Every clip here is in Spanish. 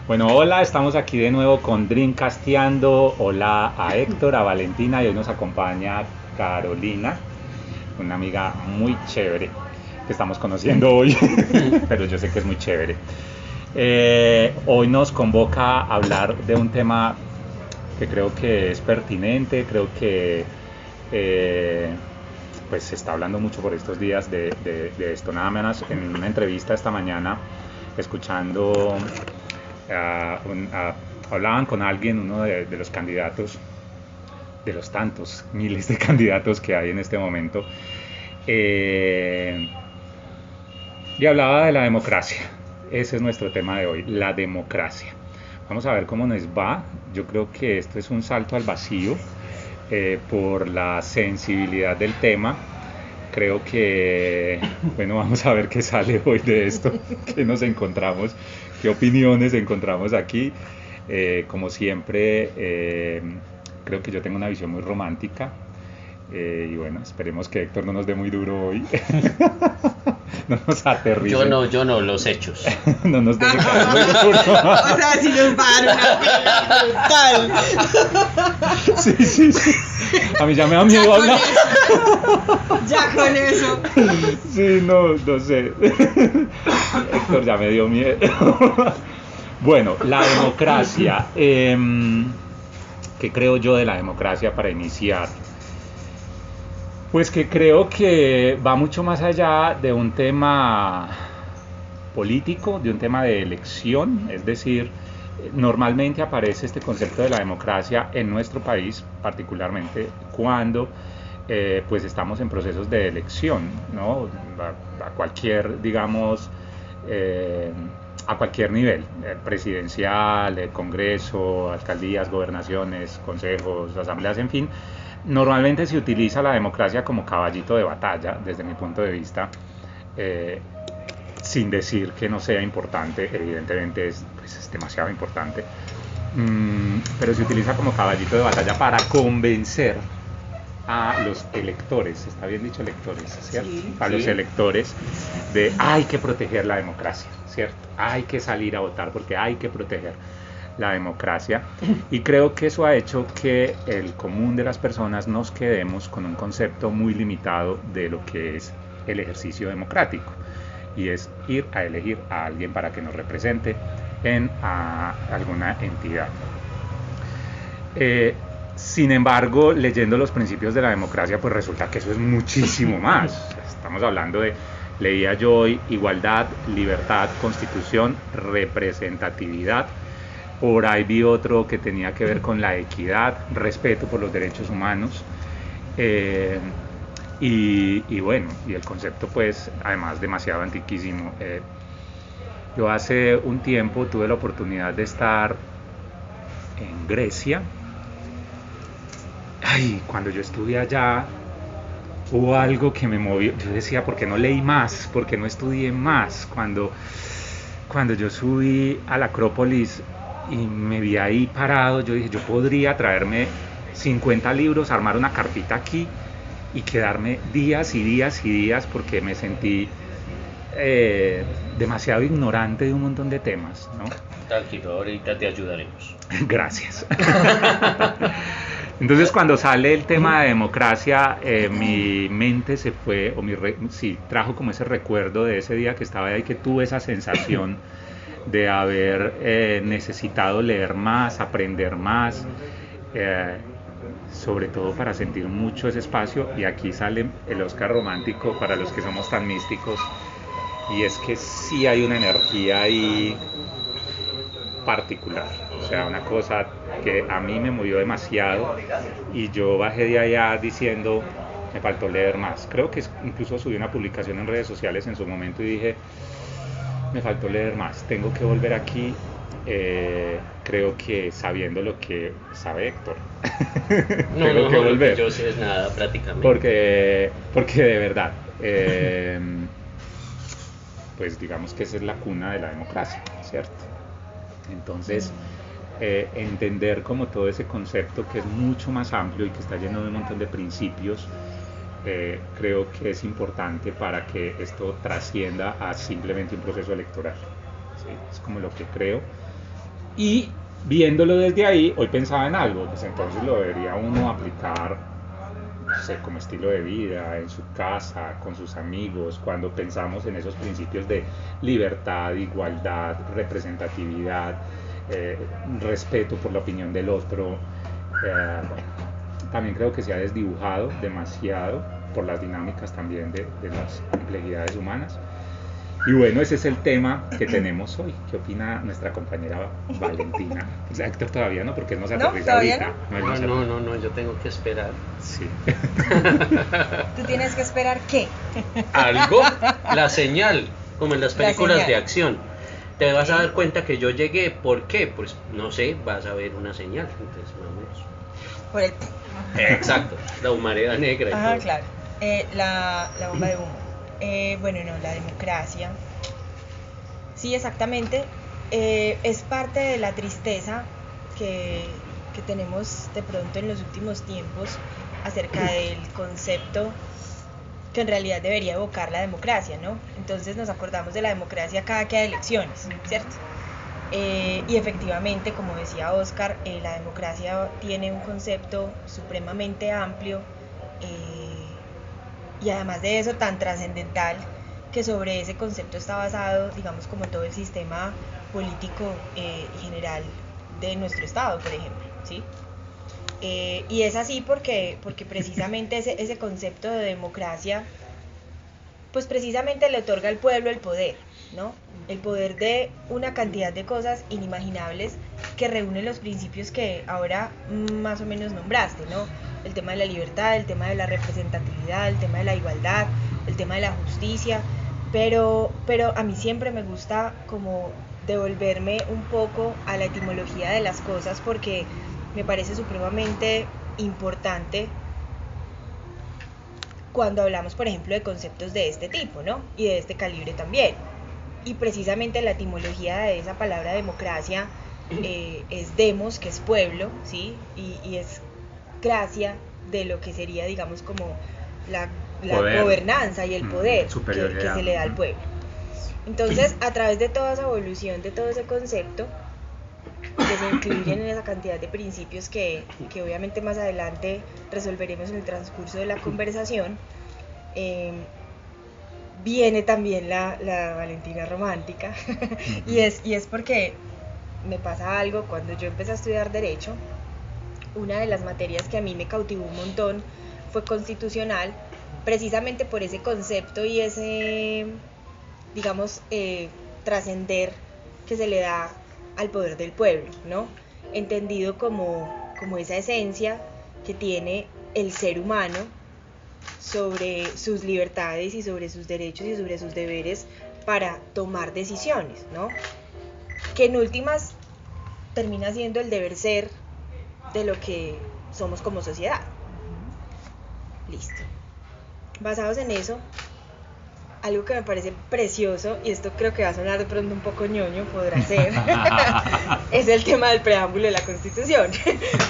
Bueno, hola, estamos aquí de nuevo con Dreamcasteando. Hola a Héctor, a Valentina y hoy nos acompaña Carolina, una amiga muy chévere que estamos conociendo hoy, pero yo sé que es muy chévere. Hoy nos convoca a hablar de un tema que creo que es pertinente, creo que eh, pues se está hablando mucho por estos días de esto. Nada menos en una entrevista esta mañana, escuchando, hablaban con alguien, uno de los candidatos, de los tantos miles de candidatos que hay en este momento, eh, y hablaba de la democracia. Ese es nuestro tema de hoy, la democracia. Vamos a ver cómo nos va. Yo creo que esto es un salto al vacío por la sensibilidad del tema. Creo que, bueno, vamos a ver qué sale hoy de esto, qué nos encontramos, qué opiniones encontramos aquí. Como siempre, creo que yo tengo una visión muy romántica. Y bueno, esperemos que Héctor no nos dé muy duro hoy. No nos aterrice. Yo no, los hechos. No nos deje caer muy duro. O sea, si nos va a dar una pena brutal. Sí. A mí ya me da miedo hablar. Ya con eso. Sí, no sé. Héctor ya me dio miedo. Bueno, la democracia. ¿Qué creo yo de la democracia para iniciar? Pues que creo que va mucho más allá de un tema político, de un tema de elección, es decir, normalmente aparece este concepto de la democracia en nuestro país, particularmente cuando pues estamos en procesos de elección, ¿no? A cualquier, digamos, a cualquier nivel, presidencial, congreso, alcaldías, gobernaciones, consejos, asambleas, en fin. Normalmente se utiliza la democracia como caballito de batalla, desde mi punto de vista, sin decir que no sea importante, evidentemente es demasiado importante, pero se utiliza como caballito de batalla para convencer a los electores, está bien dicho electores, ¿cierto? Sí, a los electores de hay que proteger la democracia, ¿cierto? Hay que salir a votar porque hay que proteger la democracia, y creo que eso ha hecho que el común de las personas nos quedemos con un concepto muy limitado de lo que es el ejercicio democrático, y es ir a elegir a alguien para que nos represente en alguna entidad. Sin embargo, leyendo los principios de la democracia, pues resulta que eso es muchísimo más. Estamos hablando de, leía yo hoy, igualdad, libertad, constitución, representatividad. Por ahí vi otro que tenía que ver con la equidad, respeto por los derechos humanos. Y bueno, y el concepto pues además demasiado antiquísimo. Yo hace un tiempo tuve la oportunidad de estar en Grecia. Ay, cuando yo estuve allá hubo algo que me movió. Yo decía, ¿por qué no leí más? ¿Por qué no estudié más? Cuando yo subí a la Acrópolis y me vi ahí parado, yo dije, yo podría traerme 50 libros, armar una carpita aquí y quedarme días y días y días, porque me sentí demasiado ignorante de un montón de temas, ¿no? Tranquilo, ahorita te ayudaremos. Gracias. Entonces, cuando sale el tema de democracia, mi mente se fue, sí, trajo como ese recuerdo de ese día que estaba ahí, que tuve esa sensación de haber necesitado leer más, aprender más, sobre todo para sentir mucho ese espacio. Y aquí sale el Oscar romántico para los que somos tan místicos, y es que sí hay una energía ahí particular, o sea, una cosa que a mí me movió demasiado, y yo bajé de allá diciendo, me faltó leer más. Creo que incluso subí una publicación en redes sociales en su momento y dije, me faltó leer más, tengo que volver aquí. Creo que sabiendo lo que sabe Héctor, tengo que volver. Yo sé es nada prácticamente. Porque de verdad, pues digamos que esa es la cuna de la democracia, ¿cierto? Entonces, entender como todo ese concepto que es mucho más amplio y que está lleno de un montón de principios, creo que es importante para que esto trascienda a simplemente un proceso electoral, ¿sí? Es como lo que creo. Y viéndolo desde ahí, hoy pensaba en algo, pues entonces lo debería uno aplicar, no sé, como estilo de vida, en su casa, con sus amigos, cuando pensamos en esos principios de libertad, igualdad, representatividad, respeto por la opinión del otro. Bueno, también creo que se ha desdibujado demasiado por las dinámicas también de las complejidades humanas. Y bueno, ese es el tema que tenemos hoy. ¿Qué opina nuestra compañera Valentina? O sea, Héctor todavía no, porque él no se aterriza ¿todavía ahorita. No, él no se aterriza. no, yo tengo que esperar. Sí. ¿Tú tienes que esperar qué? Algo, la señal, como en las películas señal. de acción. Te vas a dar cuenta que yo llegué, ¿por qué? Pues no sé, vas a ver una señal. Entonces vamos. Por el... Exacto, la humareda negra. y Ajá, todo. claro. La bomba de humo. Bueno, no, la democracia. Sí, exactamente. Es parte de la tristeza que tenemos de pronto en los últimos tiempos acerca del concepto que en realidad debería evocar la democracia, ¿no? Entonces nos acordamos de la democracia cada que hay elecciones, ¿cierto? Y efectivamente, como decía Oscar, la democracia tiene un concepto supremamente amplio y además de eso tan trascendental, que sobre ese concepto está basado, digamos, como todo el sistema político y general de nuestro estado, por ejemplo, ¿sí? Y es así porque precisamente ese concepto de democracia, pues precisamente le otorga al pueblo el poder, ¿no? El poder de una cantidad de cosas inimaginables que reúnen los principios que ahora más o menos nombraste, ¿no? El tema de la libertad, el tema de la representatividad, el tema de la igualdad, el tema de la justicia, pero a mí siempre me gusta como devolverme un poco a la etimología de las cosas porque me parece supremamente importante cuando hablamos, por ejemplo, de conceptos de este tipo, ¿no? Y de este calibre también. Y precisamente la etimología de esa palabra democracia es demos, que es pueblo, ¿sí? Y es gracia de lo que sería, digamos, como la gobernanza y el poder que se le da al pueblo. Entonces, a través de toda esa evolución, de todo ese concepto, que se incluyen en esa cantidad de principios que obviamente más adelante resolveremos en el transcurso de la conversación, viene también la Valentina romántica. y es porque me pasa algo. Cuando yo empecé a estudiar Derecho, una de las materias que a mí me cautivó un montón fue constitucional, precisamente por ese concepto y ese, digamos, trascender que se le da al poder del pueblo, ¿no? Entendido como esa esencia que tiene el ser humano sobre sus libertades y sobre sus derechos y sobre sus deberes para tomar decisiones, ¿no? Que en últimas termina siendo el deber ser de lo que somos como sociedad. Listo. Basados en eso, algo que me parece precioso, y esto creo que va a sonar de pronto un poco ñoño, podrá ser, es el tema del preámbulo de la Constitución,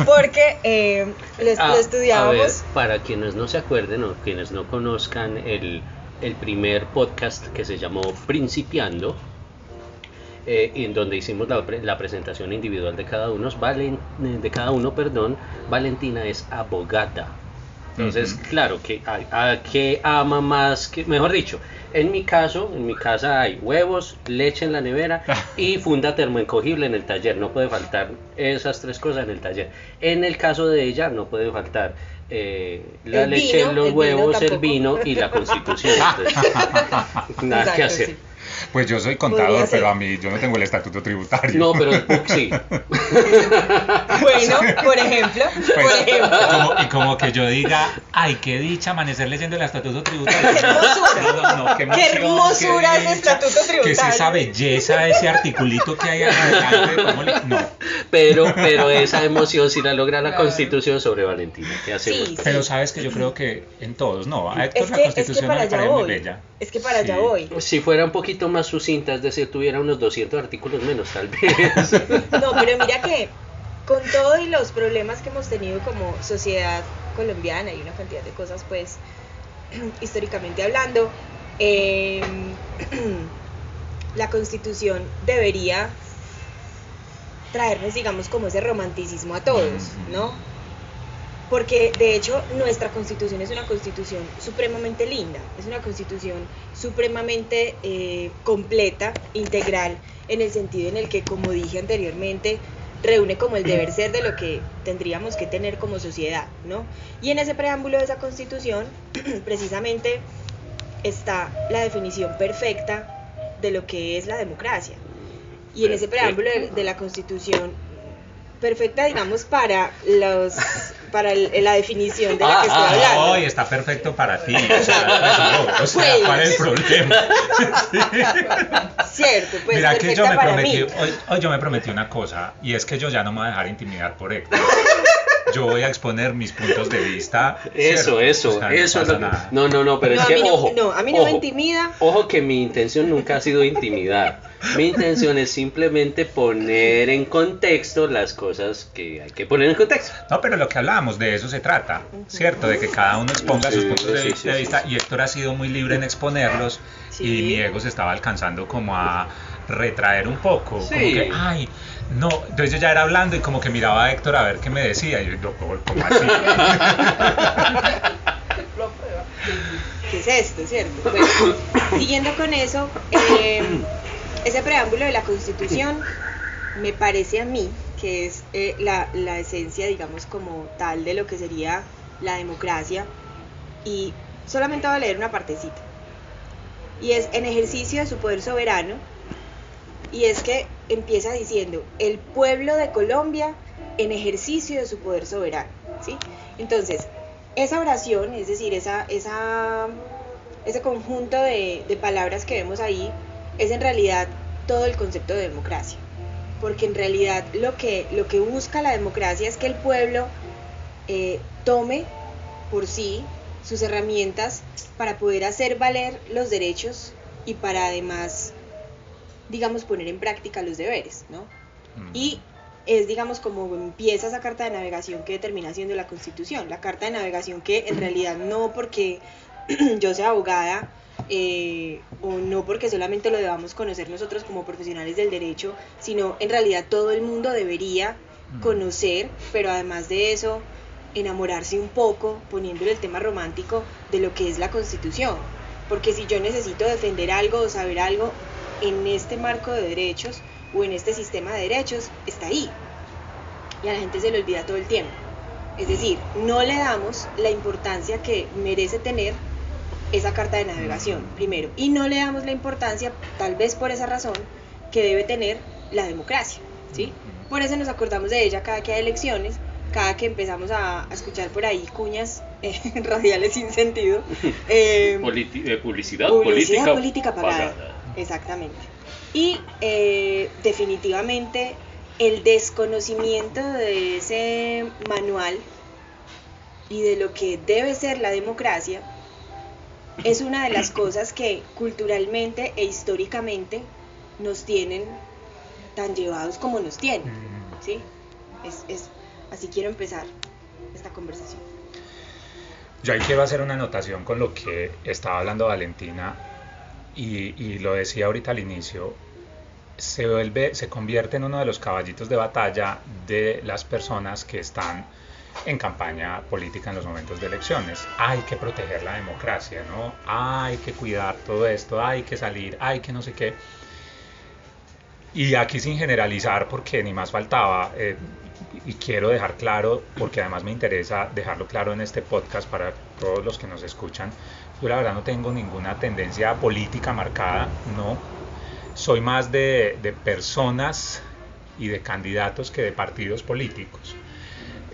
porque lo estudiábamos. A ver, para quienes no se acuerden o quienes no conozcan el primer podcast que se llamó Principiando, en donde hicimos la presentación individual de cada uno, Valentina es abogada. Entonces, claro, que ama más, que, mejor dicho, en mi casa hay huevos, leche en la nevera y funda termoencogible en el taller. No puede faltar esas tres cosas en el taller. En el caso de ella no puede faltar la leche, los huevos, el vino y la Constitución. Entonces, nada Exacto, que hacer. sí. Pues yo soy contador, pero a mí yo no tengo el estatuto tributario. No, pero sí. Bueno, por ejemplo. Y como que yo diga, ay, qué dicha amanecer leyendo el estatuto tributario. ¡Qué hermosura! No, ¡Qué hermosura ese estatuto tributario! ¿Qué es esa belleza, ese articulito que hay adelante? No. Pero esa emoción sí la logra la Constitución sobre Valentina. ¿Qué hacemos? Sí. Pero sabes que yo creo que en todos, no. A Héctor Es la que Constitución para me allá parece muy voy. bella. Es que para allá voy. Si fuera un poquito más sucinta, es decir, tuviera unos 200 artículos menos, tal vez. No, pero mira que con todos los problemas que hemos tenido como sociedad colombiana y una cantidad de cosas, pues, históricamente hablando, la Constitución debería traernos, digamos, como ese romanticismo a todos, ¿no? Porque de hecho nuestra constitución es una constitución supremamente linda, es una constitución supremamente completa, integral, en el sentido en el que, como dije anteriormente, reúne como el deber ser de lo que tendríamos que tener como sociedad, ¿no? Y en ese preámbulo de esa constitución, precisamente, está la definición perfecta de lo que es la democracia. Y en ese preámbulo de la constitución, perfecta, digamos, para la definición de la que estoy hablando. No, y está perfecto para ti. O sea, ¿cuál es el problema? Cierto, pues. Mira que yo me para prometí, mí. hoy yo me prometí una cosa, y es que yo ya no me voy a dejar intimidar por Héctor. Yo voy a exponer mis puntos de vista. Eso, ¿cierto? O sea, eso es lo que... nada. No, pero es que, ojo. No, a mí no me intimida. Ojo que mi intención nunca ha sido intimidar. Mi intención es simplemente poner en contexto las cosas que hay que poner en contexto. No, pero lo que hablábamos, de eso se trata, ¿cierto? De que cada uno exponga sus puntos de vista, y Héctor ha sido muy libre en exponerlos, y mi ego se estaba alcanzando como a retraer un poco, como que, ay, no, entonces yo ya era hablando y como que miraba a Héctor a ver qué me decía, y yo, ¿cómo así? ¿Qué es esto, cierto? Bueno, siguiendo con eso, ese preámbulo de la Constitución me parece a mí que es la esencia, digamos, como tal de lo que sería la democracia, y solamente voy a leer una partecita, y es en ejercicio de su poder soberano, y es que empieza diciendo el pueblo de Colombia en ejercicio de su poder soberano, ¿sí? Entonces, esa oración, es decir, ese conjunto de palabras que vemos ahí, es en realidad todo el concepto de democracia, porque en realidad lo que busca la democracia es que el pueblo tome por sí sus herramientas para poder hacer valer los derechos y para además, digamos, poner en práctica los deberes, ¿no? Y es, digamos, como empieza esa carta de navegación que termina siendo la Constitución, la carta de navegación que en realidad no porque yo sea abogada o no porque solamente lo debamos conocer nosotros como profesionales del derecho, sino en realidad todo el mundo debería conocer, pero además de eso, enamorarse un poco, poniéndole el tema romántico de lo que es la Constitución, porque si yo necesito defender algo o saber algo en este marco de derechos o en este sistema de derechos, está ahí, y a la gente se le olvida todo el tiempo. Es decir, no le damos la importancia que merece tener esa carta de navegación, primero, y no le damos la importancia, tal vez por esa razón, que debe tener la democracia, ¿sí? Por eso nos acordamos de ella cada que hay elecciones, cada que empezamos a escuchar por ahí cuñas radiales sin sentido. Publicidad política pagada. Exactamente. Y definitivamente el desconocimiento de ese manual y de lo que debe ser la democracia es una de las cosas que culturalmente e históricamente nos tienen tan llevados como nos tienen, ¿sí? Así quiero empezar esta conversación. Yo ahí quiero hacer una anotación con lo que estaba hablando Valentina, y lo decía ahorita al inicio. Se convierte en uno de los caballitos de batalla de las personas que están en campaña política en los momentos de elecciones. Hay que proteger la democracia, ¿no? Hay que cuidar todo esto, hay que salir, hay que no sé qué. Y aquí, sin generalizar, porque ni más faltaba, y quiero dejar claro, porque además me interesa dejarlo claro en este podcast para todos los que nos escuchan, yo la verdad no tengo ninguna tendencia política marcada, no. Soy más de personas y de candidatos que de partidos políticos.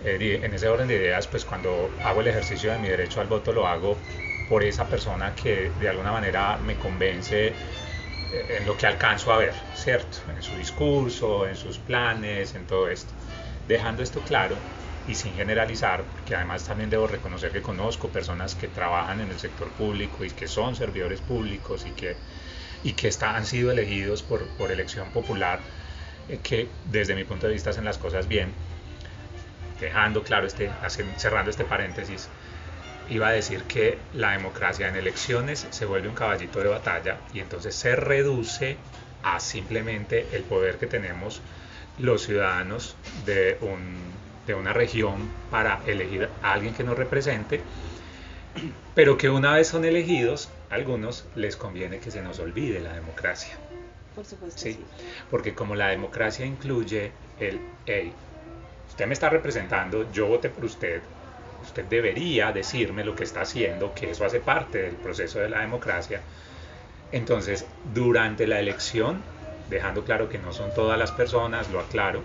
En ese orden de ideas, pues cuando hago el ejercicio de mi derecho al voto, lo hago por esa persona que de alguna manera me convence en lo que alcanzo a ver, ¿cierto? En su discurso, en sus planes, en todo esto. Dejando esto claro y sin generalizar, porque además también debo reconocer que conozco personas que trabajan en el sector público y que son servidores públicos y que han sido elegidos por elección popular, que desde mi punto de vista hacen las cosas bien. Dejando claro cerrando este paréntesis, iba a decir que la democracia en elecciones se vuelve un caballito de batalla y entonces se reduce a simplemente el poder que tenemos los ciudadanos de una región para elegir a alguien que nos represente, pero que una vez son elegidos, a algunos les conviene que se nos olvide la democracia. Por supuesto, ¿Sí? sí. Porque como la democracia incluye hey, usted me está representando, yo voté por usted, usted debería decirme lo que está haciendo, que eso hace parte del proceso de la democracia. Entonces, durante la elección, dejando claro que no son todas las personas, lo aclaro,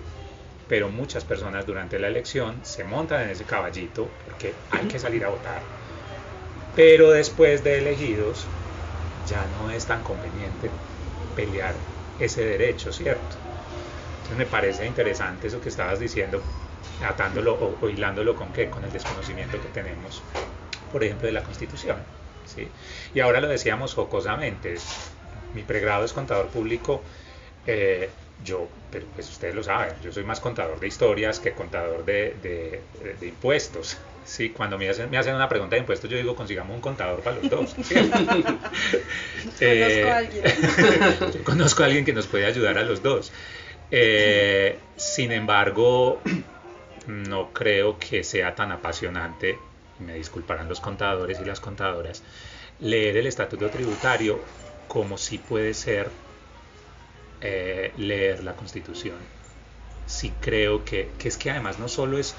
pero muchas personas durante la elección se montan en ese caballito porque hay que salir a votar. Pero después de elegidos, ya no es tan conveniente pelear ese derecho, ¿cierto? Entonces me parece interesante eso que estabas diciendo, atándolo o hilándolo con ¿qué? Con el desconocimiento que tenemos, por ejemplo, de la Constitución, ¿sí? Y ahora lo decíamos jocosamente, mi pregrado es contador público, pero pues ustedes lo saben, yo soy más contador de historias que contador de impuestos. Sí, cuando me hacen una pregunta de impuestos, yo digo, consigamos un contador para los dos. ¿Sí? Conozco a alguien. Yo conozco a alguien que nos puede ayudar a los dos. Sin embargo, no creo que sea tan apasionante, me disculparán los contadores y las contadoras, leer el estatuto tributario como si puede ser leer la Constitución. Sí creo que es que además no solo es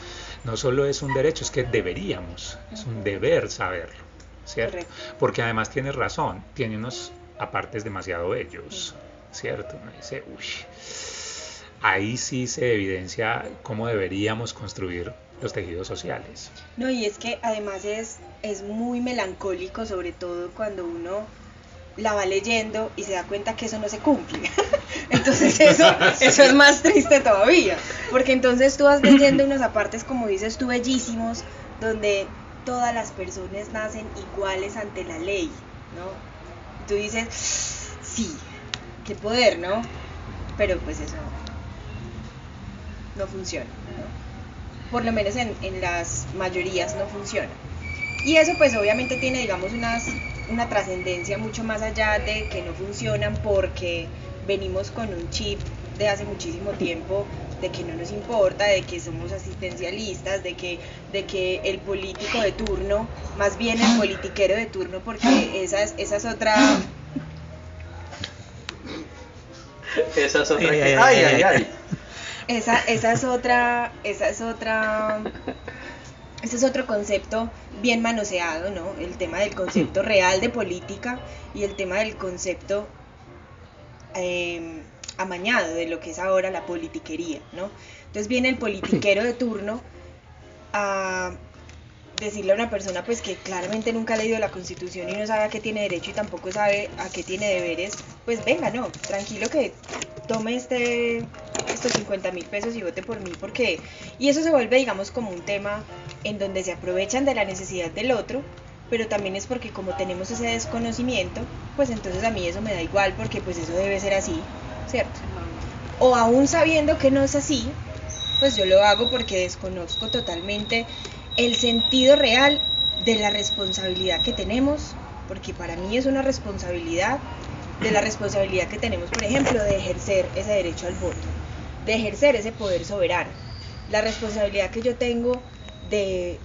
un derecho, es que deberíamos, es un deber saberlo, ¿cierto? Correcto. Porque además tienes razón, tiene unos apartes demasiado bellos, ¿cierto? Uno dice, uy, ahí sí se evidencia cómo deberíamos construir los tejidos sociales. No, y es que además es muy melancólico, sobre todo cuando uno la va leyendo y se da cuenta que eso no se cumple. Entonces eso es más triste todavía, porque entonces tú vas leyendo unos apartes, como dices tú, bellísimos, donde todas las personas nacen iguales ante la ley, ¿no? Y tú dices, sí, qué poder, ¿no? Pero pues eso no funciona, ¿no? Por lo menos en las mayorías no funciona. Y eso pues obviamente tiene, digamos, una trascendencia mucho más allá de que no funcionan porque venimos con un chip de hace muchísimo tiempo de que no nos importa, de que somos asistencialistas, de que el político de turno, más bien el politiquero de turno, porque esa es otra... Esa es otra. Ese es otro concepto bien manoseado, ¿no? El tema del concepto real de política y el tema del concepto amañado de lo que es ahora la politiquería, ¿no? Entonces viene el politiquero de turno a decirle a una persona pues que claramente nunca ha leído la Constitución y no sabe a qué tiene derecho y tampoco sabe a qué tiene deberes, pues venga, no, tranquilo que tome estos 50.000 pesos y vote por mí, porque... Y eso se vuelve, digamos, como un tema en donde se aprovechan de la necesidad del otro, pero también es porque como tenemos ese desconocimiento, pues entonces a mí eso me da igual, porque pues eso debe ser así, ¿cierto? O aún sabiendo que no es así, pues yo lo hago porque desconozco totalmente el sentido real de la responsabilidad que tenemos, porque para mí es una responsabilidad, de la responsabilidad que tenemos, por ejemplo, de ejercer ese derecho al voto, de ejercer ese poder soberano, la responsabilidad que yo tengo de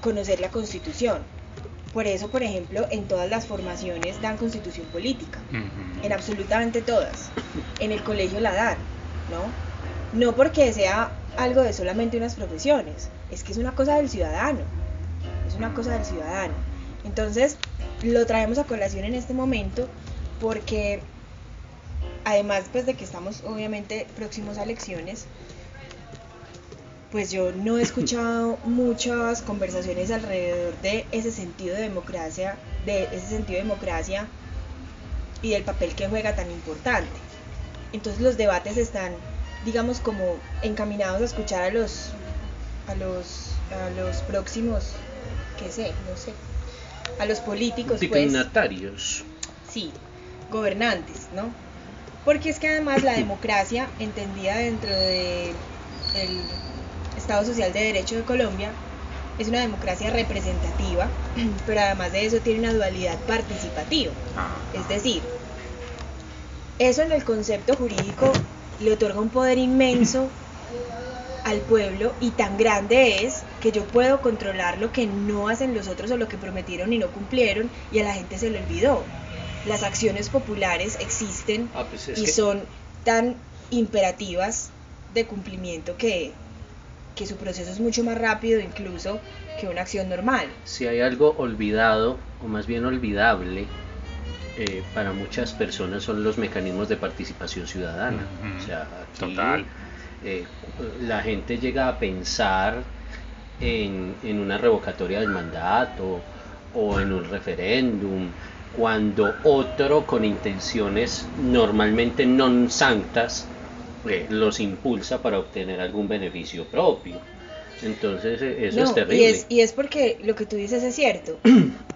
conocer la Constitución. Por eso, por ejemplo, en todas las formaciones dan Constitución política, en absolutamente todas, en el colegio la dan, ¿no? No porque sea algo de solamente unas profesiones, es que es una cosa del ciudadano, es una cosa del ciudadano. Entonces, lo traemos a colación en este momento porque, además pues de que estamos obviamente próximos a elecciones, pues yo no he escuchado muchas conversaciones alrededor de ese sentido de democracia, y del papel que juega tan importante. Entonces los debates están, digamos, como encaminados a escuchar a los próximos, a los políticos, dignatarios. Pues, sí, gobernantes, ¿no? Porque es que además la democracia, entendida dentro del Estado Social de Derecho de Colombia, es una democracia representativa, pero además de eso tiene una dualidad participativa. Es decir, eso en el concepto jurídico le otorga un poder inmenso al pueblo, y tan grande es que yo puedo controlar lo que no hacen los otros o lo que prometieron y no cumplieron, y a la gente se le olvidó. Las acciones populares existen y son tan imperativas de cumplimiento que su proceso es mucho más rápido incluso que una acción normal. Si hay algo olvidado, o más bien olvidable, para muchas personas son los mecanismos de participación ciudadana. O sea, aquí, total. La gente llega a pensar en una revocatoria del mandato o en un referéndum, cuando otro con intenciones normalmente non sanctas los impulsa para obtener algún beneficio propio. Entonces eso es terrible. Y es porque lo que tú dices es cierto,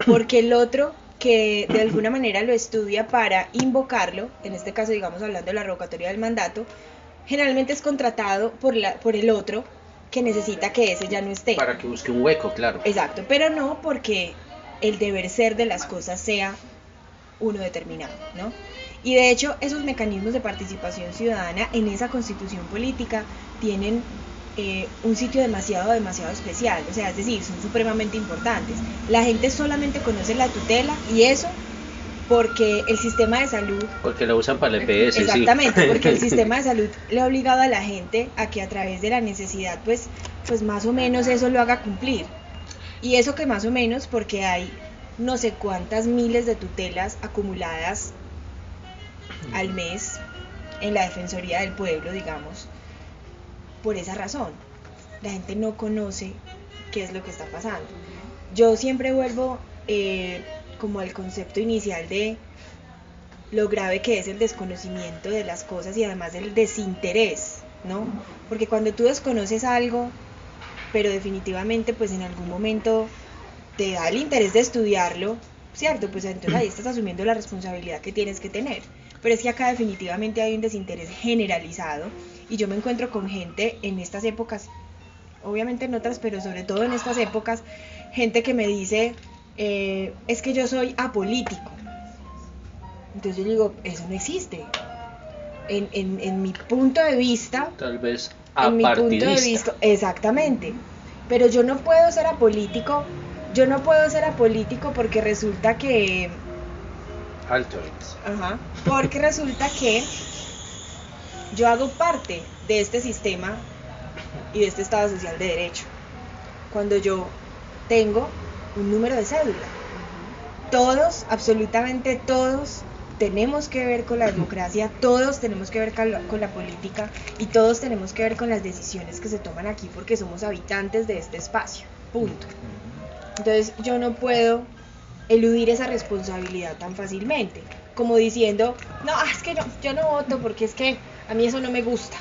porque el otro que de alguna manera lo estudia para invocarlo, en este caso digamos hablando de la revocatoria del mandato, generalmente es contratado por el otro que necesita que ese ya no esté. Para que busque un hueco, claro. Exacto, pero no porque el deber ser de las cosas sea uno determinado, ¿no? Y de hecho esos mecanismos de participación ciudadana en esa constitución política tienen un sitio demasiado especial, o sea, es decir, son supremamente importantes. La gente solamente conoce la tutela, y eso porque el sistema de salud... Porque lo usan para el EPS, exactamente, sí. Porque el sistema de salud le ha obligado a la gente a que a través de la necesidad, pues más o menos eso lo haga cumplir. Y eso que más o menos porque hay no sé cuántas miles de tutelas acumuladas al mes en la Defensoría del Pueblo, digamos, por esa razón. La gente no conoce qué es lo que está pasando. Yo siempre vuelvo como al concepto inicial de lo grave que es el desconocimiento de las cosas y además el desinterés, ¿no? Porque cuando tú desconoces algo, pero definitivamente pues en algún momento te da el interés de estudiarlo, ¿cierto? Pues entonces ahí estás asumiendo la responsabilidad que tienes que tener. Pero es que acá definitivamente hay un desinterés generalizado, y yo me encuentro con gente en estas épocas, obviamente en otras, pero sobre todo en estas épocas, gente que me dice, es que yo soy apolítico. Entonces yo digo, eso no existe. En mi punto de vista, tal vez en mi punto de vista, exactamente. Pero yo no puedo ser apolítico. Yo no puedo ser apolítico porque resulta que... Ajá. Porque resulta que yo hago parte de este sistema y de este Estado social de derecho. Cuando yo tengo un número de cédula. Todos, absolutamente todos, tenemos que ver con la democracia, todos tenemos que ver con la política, y todos tenemos que ver con las decisiones que se toman aquí porque somos habitantes de este espacio. Punto. Entonces yo no puedo eludir esa responsabilidad tan fácilmente, como diciendo, no, es que yo no voto porque es que a mí eso no me gusta.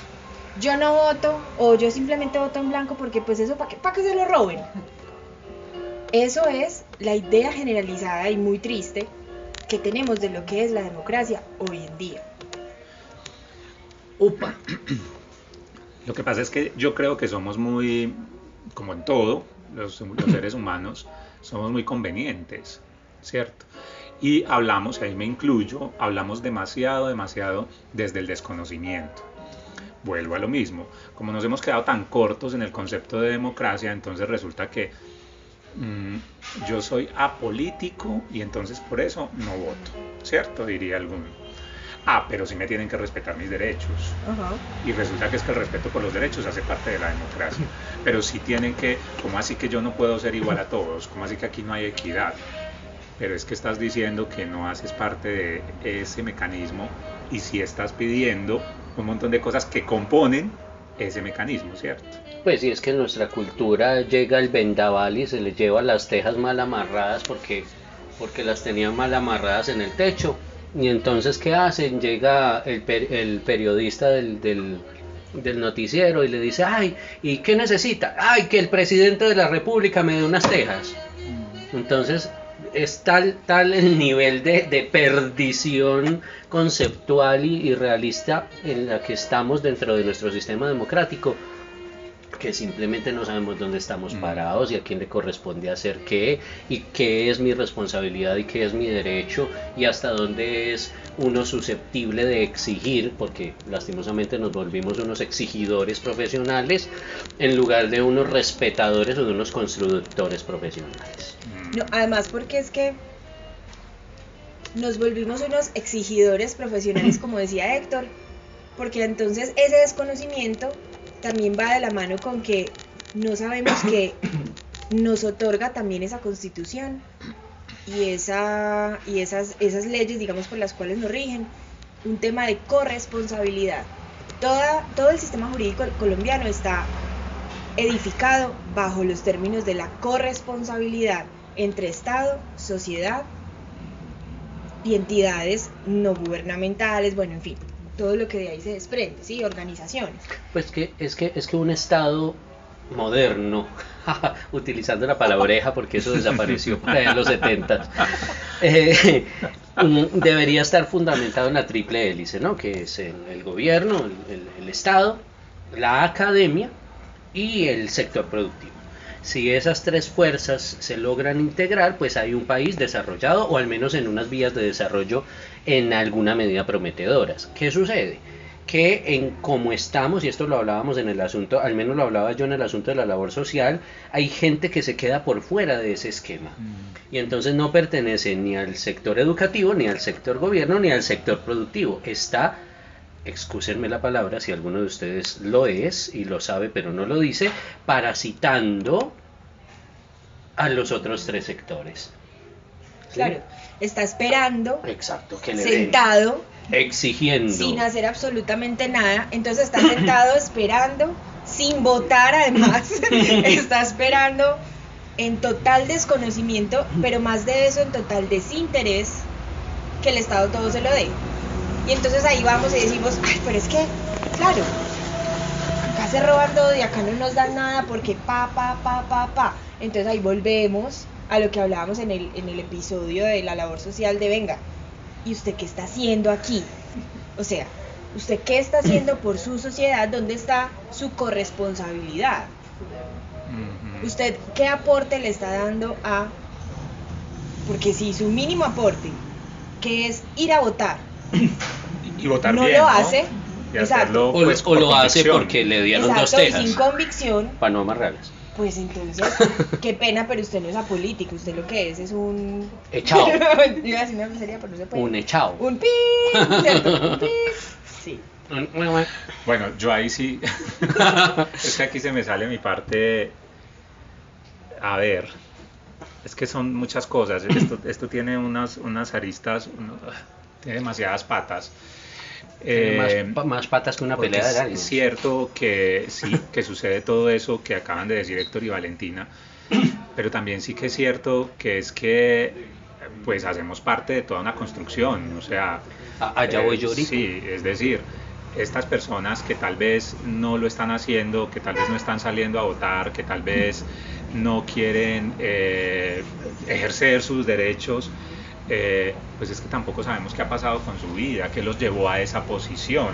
Yo no voto, o yo simplemente voto en blanco porque pues eso, ¿para qué se lo roben? Eso es la idea generalizada y muy triste que tenemos de lo que es la democracia hoy en día. Upa. Lo que pasa es que yo creo que somos muy, como en todo, los seres humanos, somos muy convenientes, ¿cierto? Y hablamos, ahí me incluyo, hablamos demasiado desde el desconocimiento. Vuelvo a lo mismo, como nos hemos quedado tan cortos en el concepto de democracia, entonces resulta que yo soy apolítico y entonces por eso no voto, ¿cierto? Diría alguno. Pero sí me tienen que respetar mis derechos. Uh-huh. Y resulta que es que el respeto por los derechos hace parte de la democracia. Pero sí tienen que, ¿cómo así que yo no puedo ser igual a todos? ¿Cómo así que aquí no hay equidad? Pero es que estás diciendo que no haces parte de ese mecanismo y sí estás pidiendo un montón de cosas que componen ese mecanismo, ¿cierto? Pues sí, es que en nuestra cultura llega el vendaval y se le lleva las tejas mal amarradas porque las tenían mal amarradas en el techo. Y entonces, ¿qué hacen? Llega el periodista del noticiero y le dice, ay, ¿y qué necesita? Ay, que el presidente de la república me dé unas tejas. Entonces, es tal el nivel de perdición conceptual y realista en la que estamos dentro de nuestro sistema democrático, que simplemente no sabemos dónde estamos parados y a quién le corresponde hacer qué, y qué es mi responsabilidad y qué es mi derecho, y hasta dónde es uno susceptible de exigir, porque lastimosamente nos volvimos unos exigidores profesionales en lugar de unos respetadores o de unos constructores profesionales. No, además porque es que nos volvimos unos exigidores profesionales, como decía Héctor, porque entonces ese desconocimiento también va de la mano con que no sabemos que nos otorga también esa Constitución y esas leyes, digamos, por las cuales nos rigen, un tema de corresponsabilidad. Todo el sistema jurídico colombiano está edificado bajo los términos de la corresponsabilidad entre Estado, sociedad y entidades no gubernamentales, bueno, en fin, todo lo que de ahí se desprende, ¿sí? Organizaciones. Pues es que un Estado moderno, utilizando la palabreja porque eso desapareció por allá en los 70, debería estar fundamentado en la triple hélice, ¿no? Que es el gobierno, el Estado, la academia y el sector productivo. Si esas tres fuerzas se logran integrar, pues hay un país desarrollado, o al menos en unas vías de desarrollo en alguna medida prometedoras. ¿Qué sucede? Que en como estamos, y esto lo hablábamos en el asunto, al menos lo hablaba yo en el asunto de la labor social, hay gente que se queda por fuera de ese esquema. Y entonces no pertenece ni al sector educativo, ni al sector gobierno, ni al sector productivo. Está, excúsenme la palabra si alguno de ustedes lo es y lo sabe pero no lo dice, parasitando a los otros tres sectores. ¿Sí? Claro, está esperando, exacto, que le sentado, den, exigiendo, sin hacer absolutamente nada. Entonces está sentado esperando, sin votar además, está esperando en total desconocimiento, pero más de eso, en total desinterés, que el Estado todo se lo dé. Y entonces ahí vamos y decimos, ay, pero es que, claro, acá se roban todo y acá no nos dan nada porque pa. Entonces ahí volvemos a lo que hablábamos en el episodio de la labor social de venga, ¿y usted qué está haciendo aquí? O sea, ¿usted qué está haciendo por su sociedad? ¿Dónde está su corresponsabilidad? ¿Usted qué aporte le está dando a...? Porque si su mínimo aporte, que es ir a votar, y votar no bien, lo ¿no? hace, Y exacto, hacerlo, pues, o lo hace convicción. porque le dieron exacto, dos y tejas sin convicción, para no amarrarlas. pues entonces, qué pena, pero usted no es apolítico, usted lo que es un... Echao. Iba a decir una grosería, pero no se puede. Un echao. Un pi, ¿cierto? Un pi. Sí. Bueno, yo ahí sí, es que aquí se me sale mi parte, a ver, es que son muchas cosas, esto tiene unas aristas, tiene demasiadas patas. Más patas que una pelea de gallos. Es cierto que sí, que sucede todo eso que acaban de decir Héctor y Valentina, pero también sí que es cierto que es que pues hacemos parte de toda una construcción, o sea... Allá voy yo ahorita. Sí, es decir, estas personas que tal vez no lo están haciendo, que tal vez no están saliendo a votar, que tal vez no quieren ejercer sus derechos, pues es que tampoco sabemos qué ha pasado con su vida, qué los llevó a esa posición,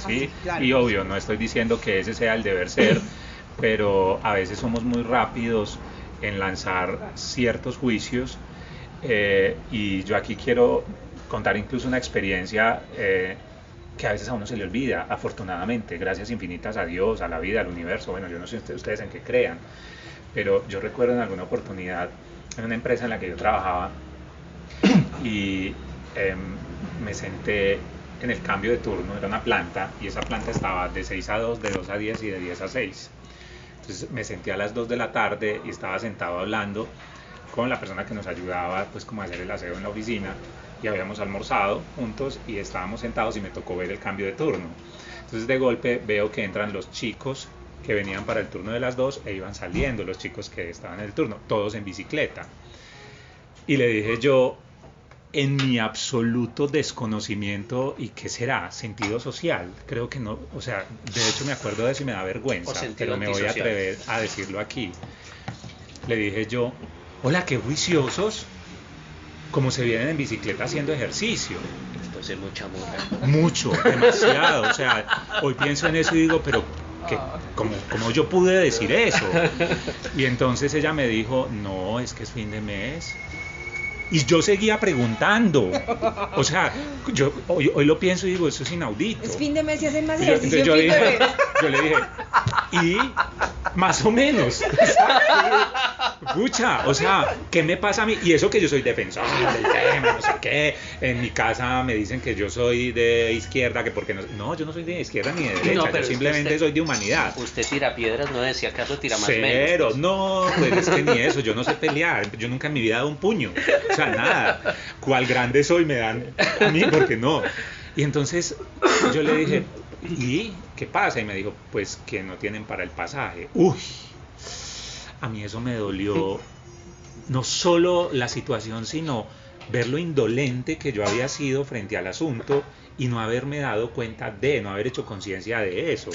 ¿sí? Claro. Y obvio, no estoy diciendo que ese sea el deber ser, pero a veces somos muy rápidos en lanzar ciertos juicios, y yo aquí quiero contar incluso una experiencia que a veces a uno se le olvida, afortunadamente, gracias infinitas a Dios, a la vida, al universo. Bueno, yo no sé ustedes en qué crean, pero yo recuerdo en alguna oportunidad en una empresa en la que yo trabajaba y me senté en el cambio de turno, era una planta y esa planta estaba de 6 a 2, de 2 a 10 y de 10 a 6. Entonces me senté a las 2 de la tarde y estaba sentado hablando con la persona que nos ayudaba pues como a hacer el aseo en la oficina, y habíamos almorzado juntos y estábamos sentados y me tocó ver el cambio de turno. Entonces de golpe veo que entran los chicos que venían para el turno de las 2 e iban saliendo los chicos que estaban en el turno, todos en bicicleta. Y le dije yo, en mi absoluto desconocimiento, ¿y qué será? ¿Sentido social? Creo que no, o sea, de hecho me acuerdo de eso y me da vergüenza, pero me voy a atrever a decirlo aquí. Le dije yo, hola, qué juiciosos, como se vienen en bicicleta haciendo ejercicio. Entonces mucha mora. Mucho, demasiado, o sea, hoy pienso en eso y digo, pero ¿Cómo yo pude decir eso? Y entonces ella me dijo, no, es que es fin de mes. Y yo seguía preguntando. O sea, yo hoy lo pienso y digo, eso es inaudito. Es fin de mes y hacen más Yo ejercicio en fin de mes. yo le dije, y más o menos. Pucha, o sea, ¿qué me pasa a mí? Y eso que yo soy defensor del tema, no sé qué. En mi casa me dicen que yo soy de izquierda, que porque no, yo no soy de izquierda ni de derecha, yo simplemente soy de humanidad. Usted tira piedras, no decía acaso tira más Cero, menos. no, pues es que ni eso, yo no sé pelear, yo nunca en mi vida he dado un puño, o sea, nada, cuál grande soy me dan a mí, porque no. Y entonces yo le dije, ¿y qué pasa? Y me dijo, pues que no tienen para el pasaje. Uy, a mí eso me dolió, no solo la situación, sino ver lo indolente que yo había sido frente al asunto y no haberme dado cuenta no haber hecho conciencia de eso,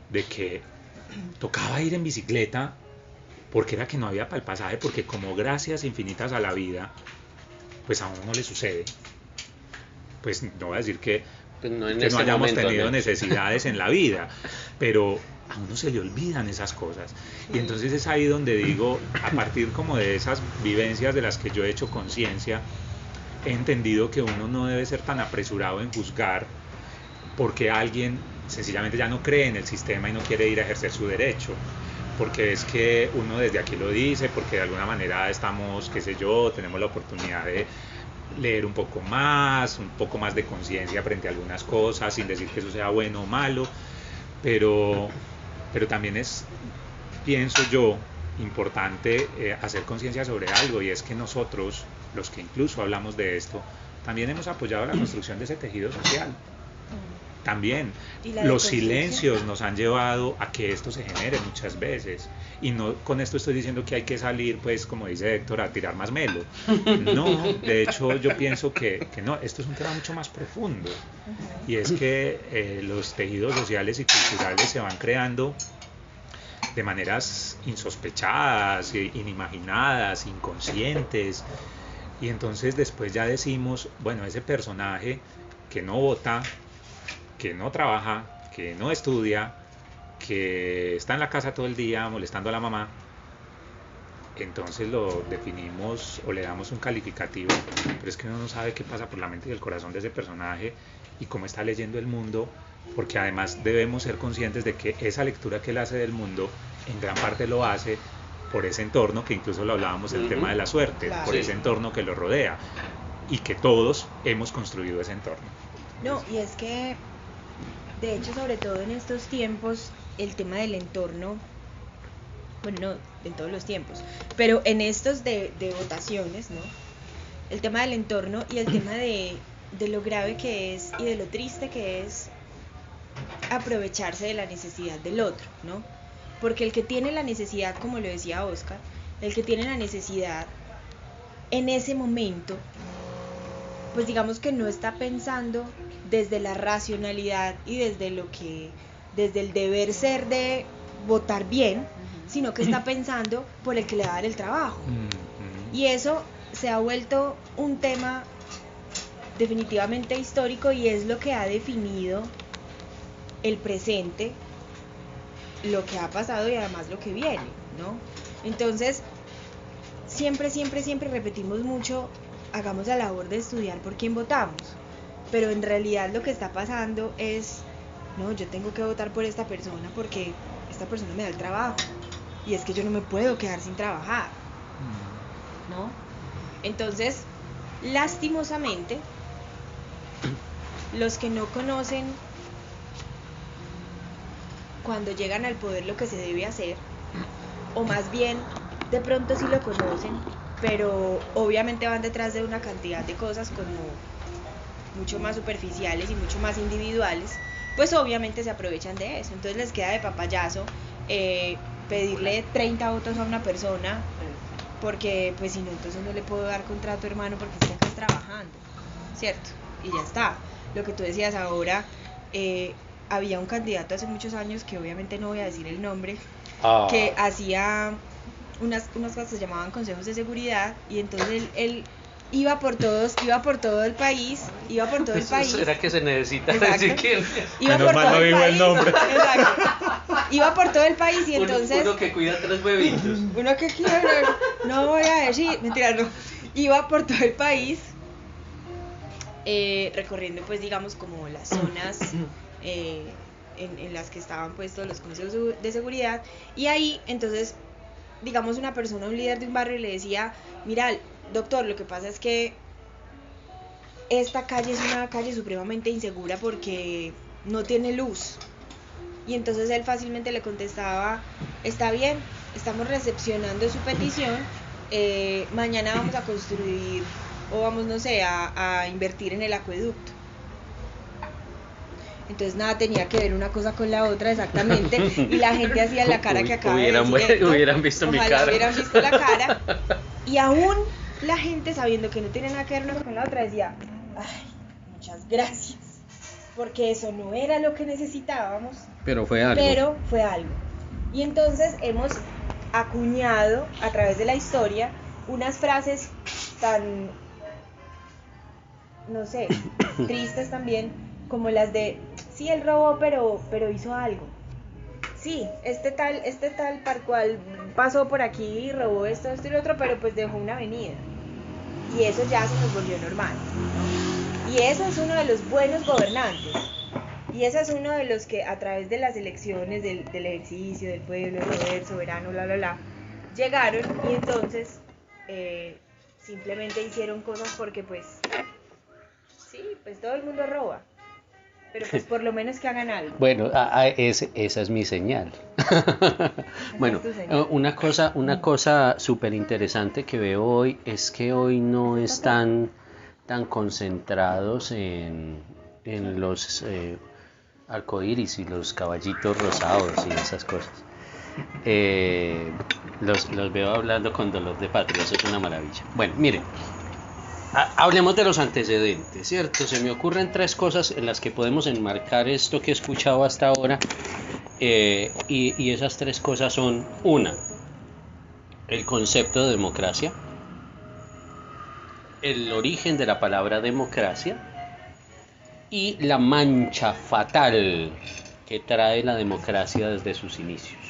de que tocaba ir en bicicleta porque era que no había para el pasaje, porque como gracias infinitas a la vida, pues a uno no le sucede. Pues no voy a decir que Pues no hayamos momento, tenido ¿no? necesidades en la vida, pero a uno se le olvidan esas cosas. Y entonces es ahí donde digo, a partir como de esas vivencias de las que yo he hecho conciencia, he entendido que uno no debe ser tan apresurado en juzgar porque alguien sencillamente ya no cree en el sistema y no quiere ir a ejercer su derecho. Porque es que uno desde aquí lo dice, porque de alguna manera estamos, qué sé yo, tenemos la oportunidad de leer un poco más de conciencia frente a algunas cosas, sin decir que eso sea bueno o malo, pero también es, pienso yo, importante hacer conciencia sobre algo, y es que nosotros, los que incluso hablamos de esto, también hemos apoyado la construcción de ese tejido social. También los silencios nos han llevado a que esto se genere muchas veces, y no con esto estoy diciendo que hay que salir, pues como dice Héctor, a tirar más melo, no, de hecho yo pienso que no, esto es un tema mucho más profundo, y es que los tejidos sociales y culturales se van creando de maneras insospechadas, inimaginadas, inconscientes, y entonces después ya decimos, bueno, ese personaje que no vota, que no trabaja, que no estudia, que está en la casa todo el día molestando a la mamá, entonces lo definimos o le damos un calificativo, pero es que uno no sabe qué pasa por la mente y el corazón de ese personaje y cómo está leyendo el mundo, porque además debemos ser conscientes de que esa lectura que él hace del mundo en gran parte lo hace por ese entorno, que incluso lo hablábamos en el tema de la suerte, claro, por ese entorno que lo rodea, y que todos hemos construido ese entorno. No, y es que de hecho, sobre todo en estos tiempos, el tema del entorno, bueno, no en todos los tiempos, pero en estos de votaciones, ¿no? El tema del entorno y el tema de lo grave que es y de lo triste que es aprovecharse de la necesidad del otro, ¿no? Porque el que tiene la necesidad, como lo decía Oscar, el que tiene la necesidad en ese momento, pues digamos que no está pensando desde la racionalidad y desde el deber ser de votar bien, sino que está pensando por el que le va a dar el trabajo. Y eso se ha vuelto un tema definitivamente histórico y es lo que ha definido el presente, lo que ha pasado y además lo que viene, ¿no? Entonces, siempre repetimos mucho, hagamos la labor de estudiar por quién votamos, pero en realidad lo que está pasando es, no, yo tengo que votar por esta persona porque esta persona me da el trabajo, y es que yo no me puedo quedar sin trabajar, ¿no? Entonces, lastimosamente, los que no conocen cuando llegan al poder lo que se debe hacer, o más bien de pronto sí lo conocen, pero obviamente van detrás de una cantidad de cosas como mucho más superficiales y mucho más individuales, pues obviamente se aprovechan de eso. Entonces les queda de papayazo pedirle 30 votos a una persona, porque pues si no, entonces no le puedo dar contrato, hermano, porque está acá trabajando, ¿cierto? Y ya está. Lo que tú decías ahora, había un candidato hace muchos años, que obviamente no voy a decir el nombre, que hacía unas cosas que se llamaban consejos de seguridad, y entonces él iba por todo el país, ¿Será que se necesita Exacto. decir quién? Iba Menos por mal todo no el dijo el país. nombre. Exacto. Iba por todo el país y entonces Uno que cuida 3 huevitos. uno que quiere, no voy a decir, mentira, no. Iba por todo el país recorriendo pues digamos como las zonas en las que estaban puestos los consejos de seguridad, y ahí entonces digamos una persona, un líder de un barrio le decía, mira doctor, lo que pasa es que esta calle es una calle supremamente insegura porque no tiene luz. Y entonces él fácilmente le contestaba, está bien, estamos recepcionando su petición, mañana vamos a construir o vamos, no sé, a invertir en el acueducto. Entonces nada tenía que ver una cosa con la otra exactamente, y la gente hacía la cara que acaba de decir Héctor. Hubieran visto mi cara. Hubieran visto la cara, y aún la gente, sabiendo que no tiene nada que ver una cosa con la otra, decía, ay, muchas gracias, porque eso no era lo que necesitábamos, Pero fue algo. Y entonces hemos acuñado a través de la historia unas frases tan, no sé, tristes también, como las de, sí, él robó, pero hizo algo. Sí, este tal par cual pasó por aquí y robó esto y lo otro, pero pues dejó una avenida. Y eso ya se nos volvió normal, ¿no? Y eso es uno de los buenos gobernantes. Y ese es uno de los que a través de las elecciones, del ejercicio, del pueblo, del poder soberano, llegaron y entonces simplemente hicieron cosas porque pues, sí, pues todo el mundo roba. Pero pues por lo menos que hagan algo. Bueno, esa es mi señal. Bueno, es tu señal. una cosa súper interesante que veo hoy es que hoy no están tan concentrados en los arcoíris y los caballitos rosados y esas cosas. Los veo hablando con dolor de patria, eso es una maravilla. Bueno, miren. Hablemos de los antecedentes, ¿cierto? Se me ocurren 3 cosas en las que podemos enmarcar esto que he escuchado hasta ahora, y esas 3 cosas son: una, el concepto de democracia, el origen de la palabra democracia y la mancha fatal que trae la democracia desde sus inicios.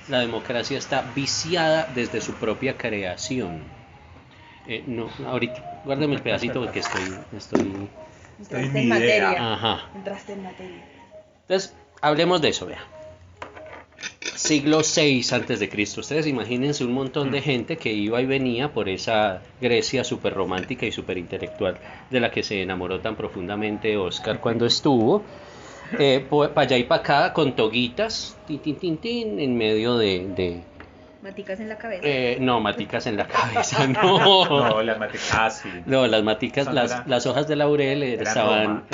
La democracia está viciada desde su propia creación. No, ahorita, guárdame el pedacito porque estoy... Entraste en materia. Ajá. Entraste en materia. Entonces, hablemos de eso, vea. Siglo VI antes de Cristo. Ustedes imagínense un montón de gente que iba y venía por esa Grecia súper romántica y súper intelectual de la que se enamoró tan profundamente Oscar cuando estuvo. Para allá y para acá, con toguitas, tin, en medio de... Maticas en la cabeza. No, maticas en la cabeza, no. No, las maticas sí. No, las maticas, las hojas de laurel estaban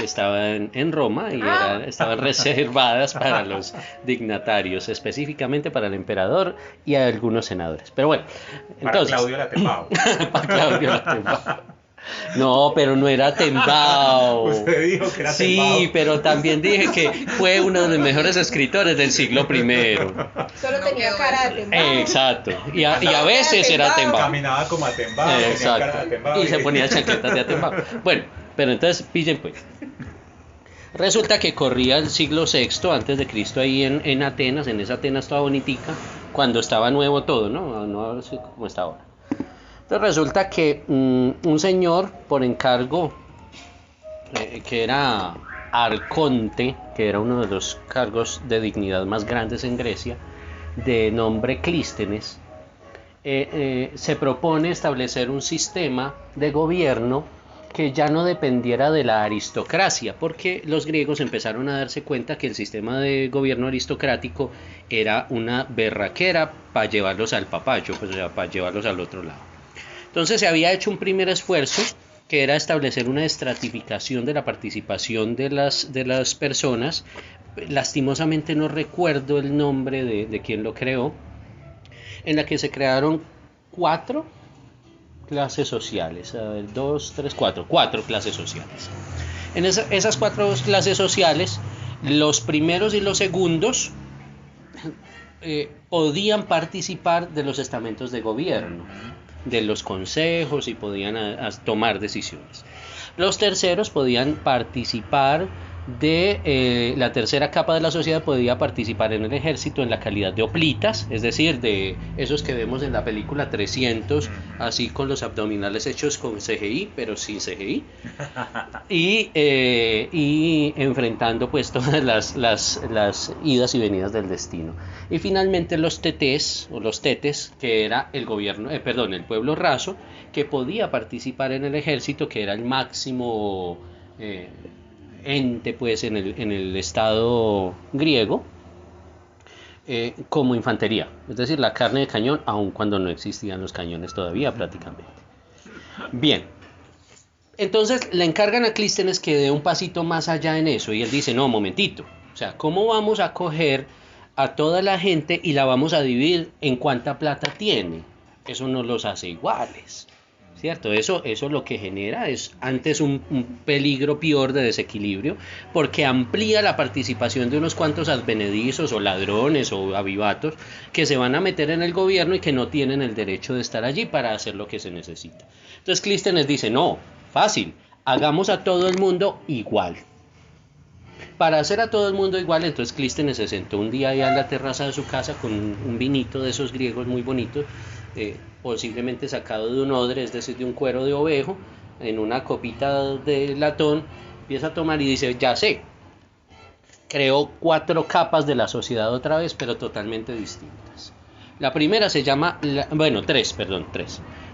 en Roma y estaban reservadas para los dignatarios, específicamente para el emperador y a algunos senadores. Pero bueno, entonces... Para Claudio Latembao. Para Claudio Latembao. No, pero no era Tembao. Usted dijo que era Tembao. Sí, pero también dije que fue uno de los mejores escritores del siglo I. Solo tenía cara de Tembao. Exacto. Y a veces era Tembao. Caminaba como Atembao. Tenía cara de Exacto. Atembao. Y se ponía chaquetas de Atembao. Bueno, pero entonces pillen pues. Resulta que corría el siglo VI antes de Cristo ahí en Atenas, en esa Atenas toda bonitica, cuando estaba nuevo todo, ¿no? No así como está ahora. Entonces resulta que un señor por encargo, que era arconte, que era uno de los cargos de dignidad más grandes en Grecia, de nombre Clístenes, se propone establecer un sistema de gobierno que ya no dependiera de la aristocracia, porque los griegos empezaron a darse cuenta que el sistema de gobierno aristocrático era una berraquera para llevarlos al papayo, pues, o sea, para llevarlos al otro lado. Entonces se había hecho un primer esfuerzo, que era establecer una estratificación de la participación de las personas. Lastimosamente no recuerdo el nombre de quien lo creó, en la que se crearon 4 clases sociales. A ver, 2, 3, 4 clases sociales. En esas 4 clases sociales, los primeros y los segundos podían participar de los estamentos de gobierno. de los consejos y podían tomar decisiones. Los terceros podían participar la tercera capa de la sociedad podía participar en el ejército en la calidad de hoplitas, es decir, de esos que vemos en la película 300, así con los abdominales hechos con CGI, pero sin CGI, y enfrentando pues todas las idas y venidas del destino. Y finalmente los tetés, o los tetes, que era el pueblo raso, que podía participar en el ejército, que era el máximo ente pues en el estado griego, como infantería, es decir, la carne de cañón, aun cuando no existían los cañones todavía prácticamente. Bien, entonces le encargan a Clístenes que dé un pasito más allá en eso, y él dice, no, momentito, o sea, ¿cómo vamos a coger a toda la gente y la vamos a dividir en cuánta plata tiene? Eso no los hace iguales, ¿cierto? Eso lo que genera es antes un peligro peor de desequilibrio, porque amplía la participación de unos cuantos advenedizos o ladrones o avivatos que se van a meter en el gobierno y que no tienen el derecho de estar allí para hacer lo que se necesita. Entonces Clístenes dice, no, fácil, hagamos a todo el mundo igual. Para hacer a todo el mundo igual, entonces Clístenes se sentó un día allá en la terraza de su casa con un vinito de esos griegos muy bonitos, posiblemente sacado de un odre, es decir, de un cuero de ovejo, en una copita de latón, empieza a tomar y dice, ya sé, creó 4 capas de la sociedad otra vez, pero totalmente distintas. La primera se llama, 3.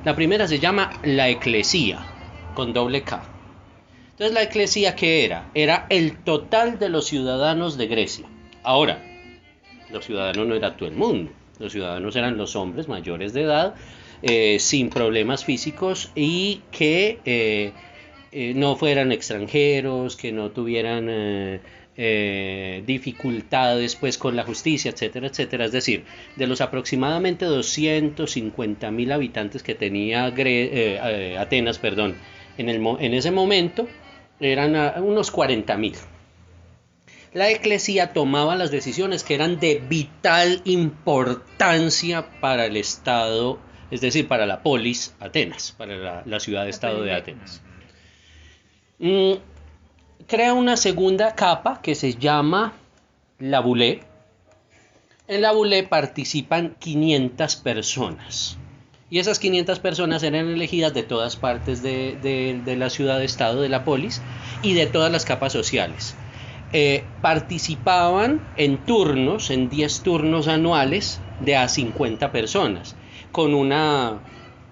La primera se llama la eclesía, con doble K. Entonces la eclesía, ¿qué era? Era el total de los ciudadanos de Grecia. Ahora, los ciudadanos no era todo el mundo. Los ciudadanos eran los hombres mayores de edad, sin problemas físicos y que no fueran extranjeros, que no tuvieran dificultades pues con la justicia, etcétera, etcétera. Es decir, de los aproximadamente 250.000 habitantes que tenía Atenas, en ese momento, eran unos 40.000. La eclesía tomaba las decisiones que eran de vital importancia para el Estado, es decir, para la polis Atenas, para la ciudad-estado de Atenas. Crea una segunda capa que se llama la bulé. En la bulé participan 500 personas. Y esas 500 personas eran elegidas de todas partes de la ciudad-estado, de la polis, y de todas las capas sociales. Participaban en turnos, en 10 turnos anuales de a 50 personas, con una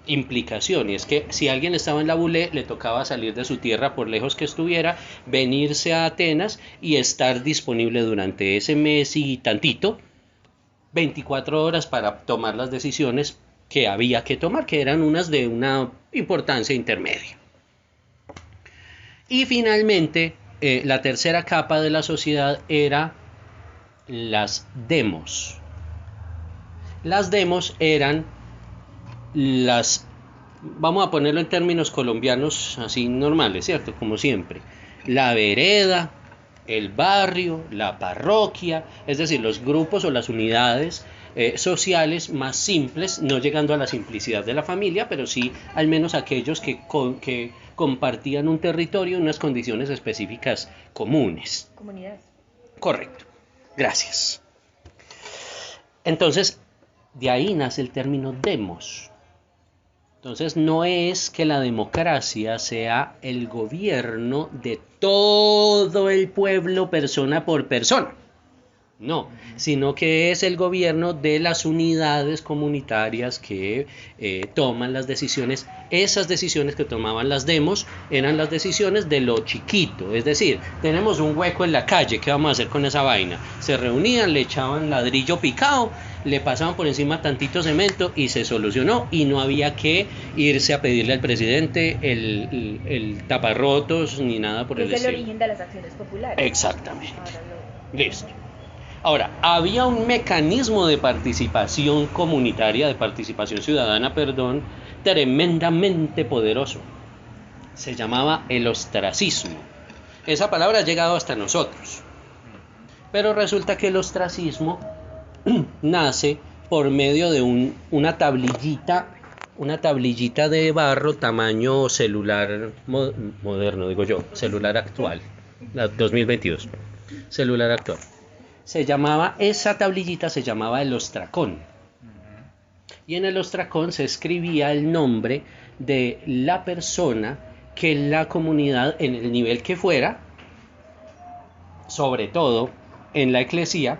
implicación, y es que si alguien estaba en la bulé, le tocaba salir de su tierra, por lejos que estuviera, venirse a Atenas y estar disponible durante ese mes y tantito, 24 horas para tomar las decisiones que había que tomar, que eran unas de una importancia intermedia. Y finalmente, la tercera capa de la sociedad era las demos. Las demos eran vamos a ponerlo en términos colombianos así normales, ¿cierto? Como siempre, la vereda, el barrio, la parroquia, es decir, los grupos o las unidades sociales más simples, no llegando a la simplicidad de la familia, pero sí al menos aquellos que compartían un territorio en unas condiciones específicas comunes. Comunidades. Correcto. Gracias. Entonces, de ahí nace el término demos. Entonces, no es que la democracia sea el gobierno de todo el pueblo persona por persona. No, sino que es el gobierno de las unidades comunitarias que toman las decisiones. Esas decisiones que tomaban las demos eran las decisiones de lo chiquito, es decir, tenemos un hueco en la calle, ¿qué vamos a hacer con esa vaina? Se reunían, le echaban ladrillo picado, le pasaban por encima tantito cemento y se solucionó, y no había que irse a pedirle al presidente el taparrotos ni nada por el estilo. Es el origen de las acciones populares. Exactamente. Listo. Ahora, había un mecanismo de participación comunitaria, de participación ciudadana, tremendamente poderoso. Se llamaba el ostracismo. Esa palabra ha llegado hasta nosotros. Pero resulta que el ostracismo nace por medio de una tablillita una tablillita de barro tamaño celular moderno, digo yo, celular actual, 2022, celular actual. Esa tablillita se llamaba el ostracón. Y en el ostracón se escribía el nombre de la persona que la comunidad, en el nivel que fuera, sobre todo en la eclesía,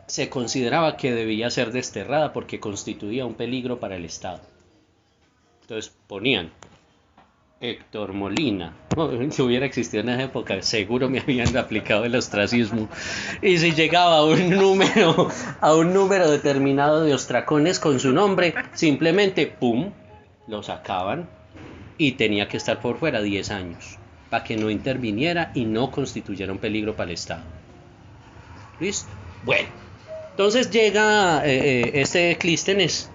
se consideraba que debía ser desterrada porque constituía un peligro para el Estado. Entonces ponían Héctor Molina. Si hubiera existido en esa época, seguro me habían aplicado el ostracismo. Y si llegaba a un número determinado de ostracones con su nombre, simplemente ¡pum!, lo sacaban y tenía que estar por fuera 10 años para que no interviniera y no constituyera un peligro para el Estado. ¿Listo? Bueno, entonces llega este Clístenes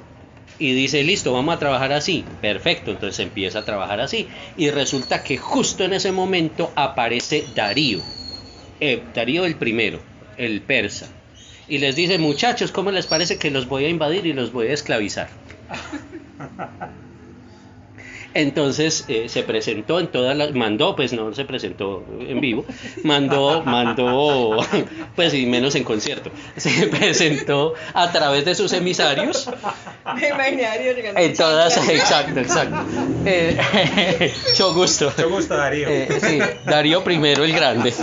y dice, listo, vamos a trabajar así. Perfecto, entonces empieza a trabajar así. Y resulta que justo en ese momento aparece Darío. Darío el primero, el persa. Y les dice, muchachos, ¿cómo les parece que los voy a invadir y los voy a esclavizar? Entonces se presentó en todas las... Mandó, pues no se presentó en vivo. Mandó, pues y menos en concierto. Se presentó a través de sus emisarios. Me imaginaría En todas, exacto. Mucho gusto. Mucho gusto, Darío. Sí, Darío primero el Grande.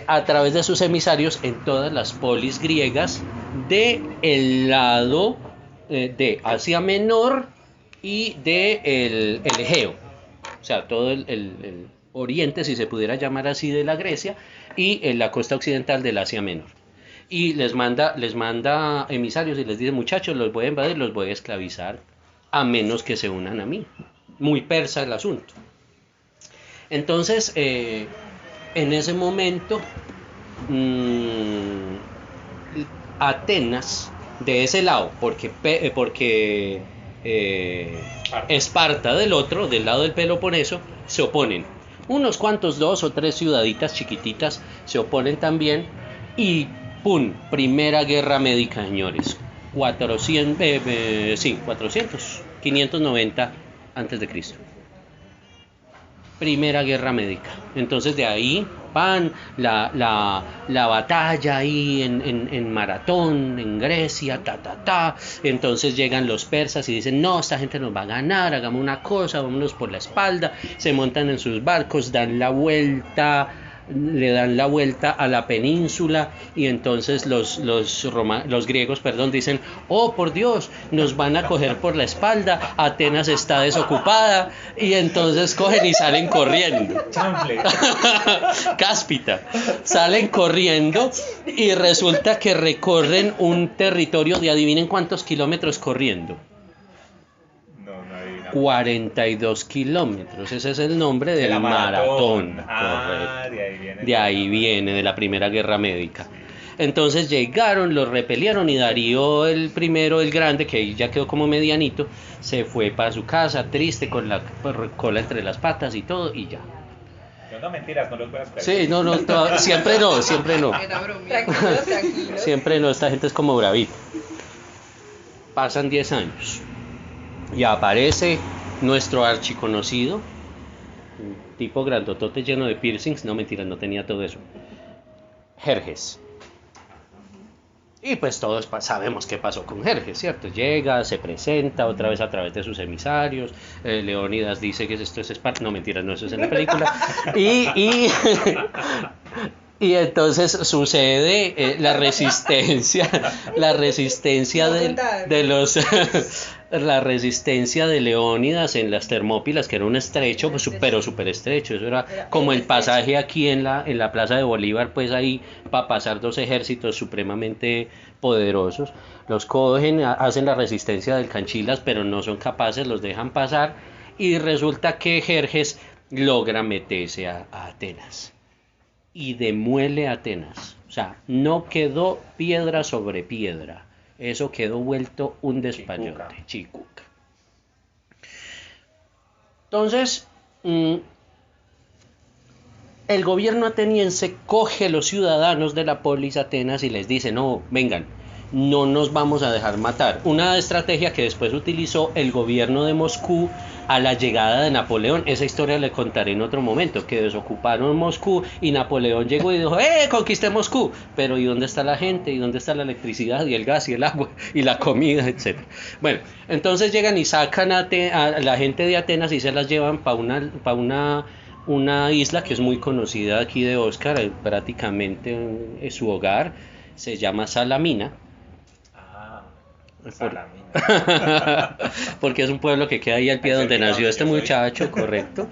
A través de sus emisarios en todas las polis griegas del lado de Asia Menor y de el Egeo, o sea, todo el oriente, si se pudiera llamar así, de la Grecia, y en la costa occidental del Asia Menor. Y les manda emisarios y les dice, muchachos, los voy a invadir, los voy a esclavizar, a menos que se unan a mí. Muy persa el asunto. Entonces, en ese momento, Atenas, de ese lado, porque Esparta del otro, del lado del Peloponeso, se oponen. Unos cuantos, 2 o 3 ciudaditas chiquititas se oponen también. Y ¡pum! Primera guerra médica, señores. 590 antes de Cristo. Primera guerra médica. Entonces de ahí van la batalla ahí en Maratón, en Grecia, Entonces llegan los persas y dicen, no, esta gente nos va a ganar, hagamos una cosa, vámonos por la espalda. Se montan en sus barcos, le dan la vuelta a la península y entonces los griegos dicen, oh por Dios, nos van a coger por la espalda, Atenas está desocupada, y entonces cogen y salen corriendo. Cáspita, salen corriendo y resulta que recorren un territorio de, adivinen cuántos kilómetros corriendo. 42 kilómetros, ese es el nombre del maratón. De ahí viene, de la Primera Guerra Médica. Sí. Entonces llegaron, los repelieron y Darío el primero, el Grande, que ya quedó como medianito, se fue para su casa triste con la cola entre las patas y todo y ya. No, mentiras, no los puedes creer. Sí, siempre no. Tranquilo. Siempre no, esta gente es como bravita. Pasan 10 años. Y aparece nuestro archiconocido, un tipo grandotote lleno de piercings, no mentiras, no tenía todo eso, Jerjes. Y pues todos sabemos qué pasó con Jerjes, ¿cierto? Llega, se presenta otra vez a través de sus emisarios, Leónidas dice que esto es Esparta, no mentiras, no, eso es en la película, y entonces sucede la resistencia de los la resistencia de Leónidas en las Termópilas, que era un estrecho, pues, pero súper estrecho. Eso era como el pasaje aquí en la Plaza de Bolívar, pues ahí para pasar 2 ejércitos supremamente poderosos. Los cogen, hacen la resistencia del Canchilas, pero no son capaces, los dejan pasar, y resulta que Jerjes logra meterse a Atenas y demuele a Atenas. O sea, no quedó piedra sobre piedra. Eso quedó vuelto un despayote, chicuca. Entonces, el gobierno ateniense coge a los ciudadanos de la polis Atenas y les dice, no, vengan, no nos vamos a dejar matar. Una estrategia que después utilizó el gobierno de Moscú a la llegada de Napoleón. Esa historia le contaré en otro momento, que desocuparon Moscú y Napoleón llegó y dijo, conquisté Moscú, pero ¿y dónde está la gente? ¿Y dónde está la electricidad y el gas y el agua y la comida, etcétera? Bueno, entonces llegan y sacan a la gente de Atenas y se las llevan para una isla que es muy conocida aquí de Oscar, prácticamente su hogar, se llama Salamina. Salamina. Porque es un pueblo que queda ahí al pie donde nació este muchacho, correcto.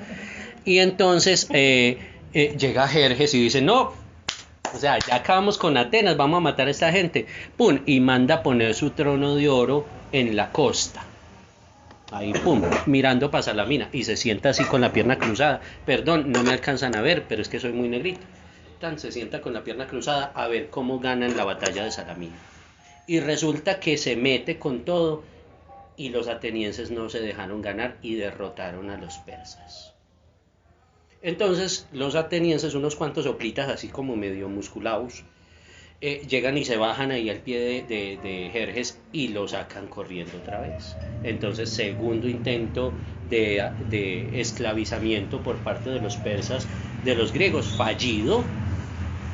Y entonces llega Jerjes y dice, no, o sea, ya acabamos con Atenas, vamos a matar a esta gente. Pum, y manda a poner su trono de oro en la costa. Ahí, pum, mirando para Salamina. Y se sienta así con la pierna cruzada. Perdón, no me alcanzan a ver, pero es que soy muy negrito. Se sienta con la pierna cruzada a ver cómo ganan la batalla de Salamina. Y resulta que se mete con todo y los atenienses no se dejaron ganar y derrotaron a los persas. Entonces los atenienses, unos cuantos hoplitas así como medio musculados, llegan y se bajan ahí al pie de Jerjes y lo sacan corriendo otra vez. Entonces, segundo intento de esclavizamiento por parte de los persas, de los griegos, fallido.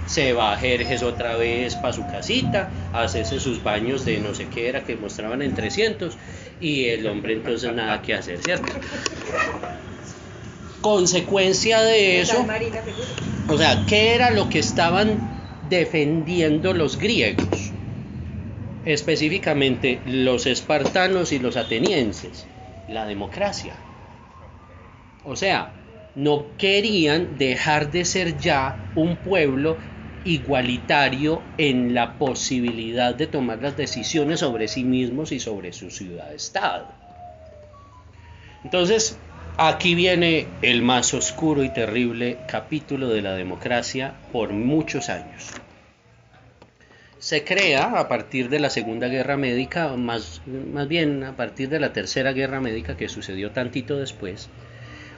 Se va Jerjes otra vez para su casita, a hacerse sus baños de no sé qué era que mostraban en 300, y el hombre entonces nada que hacer, ¿cierto? Consecuencia de eso, o sea, ¿qué era lo que estaban defendiendo los griegos? Específicamente los espartanos y los atenienses, la democracia. O sea, no querían dejar de ser ya un pueblo igualitario en la posibilidad de tomar las decisiones sobre sí mismos y sobre su ciudad-estado. Entonces, aquí viene el más oscuro y terrible capítulo de la democracia por muchos años. Se crea a partir de la Segunda Guerra Médica, más bien a partir de la Tercera Guerra Médica, que sucedió tantito después,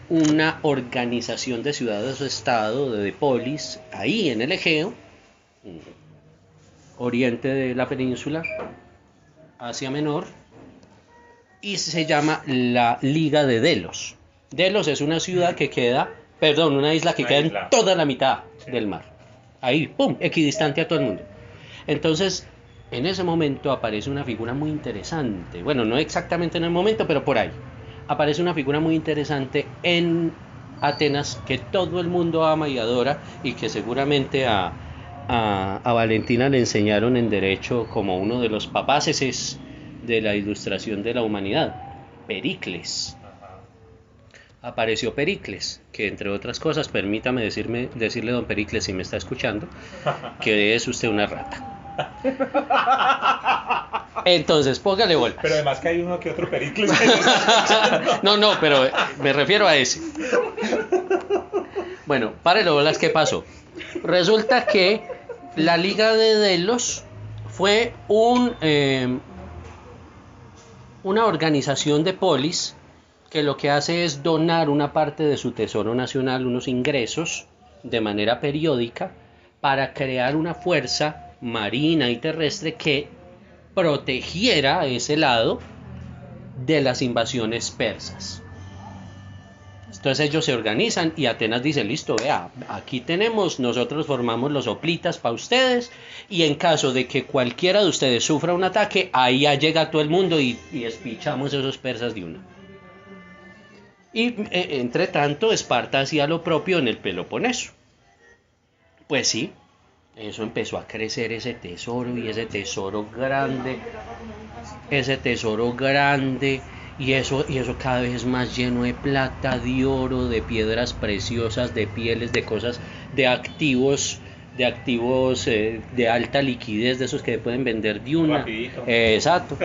una organización de ciudades-estado, de polis, ahí en el Egeo, oriente de la península, Asia Menor, y se llama la Liga de Delos. Delos es una ciudad que queda, una isla que queda en toda la mitad del mar. Ahí, pum, equidistante a todo el mundo. Entonces, en ese momento aparece una figura muy interesante. Bueno, no exactamente en el momento, pero por ahí. Aparece una figura muy interesante en Atenas que todo el mundo ama y adora, y que seguramente a Valentina le enseñaron en derecho como uno de los papaces de la ilustración de la humanidad, Pericles. Apareció Pericles, que entre otras cosas, permítame decirle don Pericles, si me está escuchando, que es usted una rata. Entonces, póngale bolas. Pero además que hay uno que otro Pericles. No, pero me refiero a ese. Bueno, párele bolas, ¿qué pasó? Resulta que la Liga de Delos fue una organización de polis que lo que hace es donar una parte de su tesoro nacional, unos ingresos, de manera periódica, para crear una fuerza marina y terrestre que protegiera ese lado de las invasiones persas. Entonces ellos se organizan y Atenas dice, listo, vea, aquí tenemos, nosotros formamos los hoplitas para ustedes, y en caso de que cualquiera de ustedes sufra un ataque, ahí ya llega todo el mundo y despichamos esos persas de una. Y entre tanto Esparta hacía lo propio en el Peloponeso. Pues sí, eso empezó a crecer ese tesoro, y ese tesoro grande, y eso cada vez más lleno de plata, de oro, de piedras preciosas, de pieles, de cosas, de activos de alta liquidez, de esos que pueden vender de una. Exacto.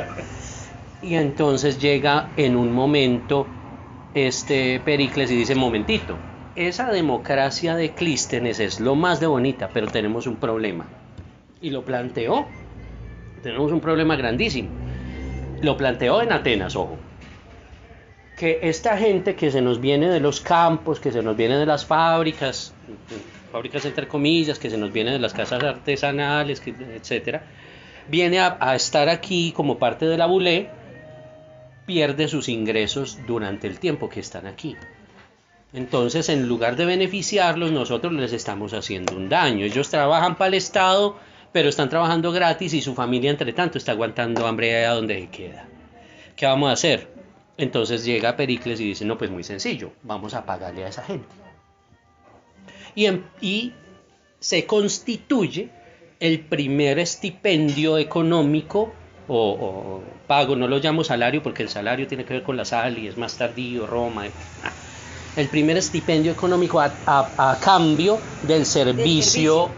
Y entonces llega en un momento Pericles y dice, momentito, esa democracia de Clístenes es lo más de bonita, pero tenemos un problema. Y lo planteó. Tenemos un problema grandísimo. Lo planteó en Atenas, ojo. Que esta gente que se nos viene de los campos, que se nos viene de las fábricas entre comillas, que se nos viene de las casas artesanales, etcétera, viene a estar aquí como parte de la bulé, pierde sus ingresos durante el tiempo que están aquí. Entonces, en lugar de beneficiarlos, nosotros les estamos haciendo un daño. Ellos trabajan para el Estado, pero están trabajando gratis y su familia, entre tanto, está aguantando hambre allá donde se queda. ¿Qué vamos a hacer? Entonces llega Pericles y dice, no, pues muy sencillo, vamos a pagarle a esa gente. Y se constituye el primer estipendio económico o pago, no lo llamo salario porque el salario tiene que ver con la sal y es más tardío, Roma. El primer estipendio económico a cambio del servicio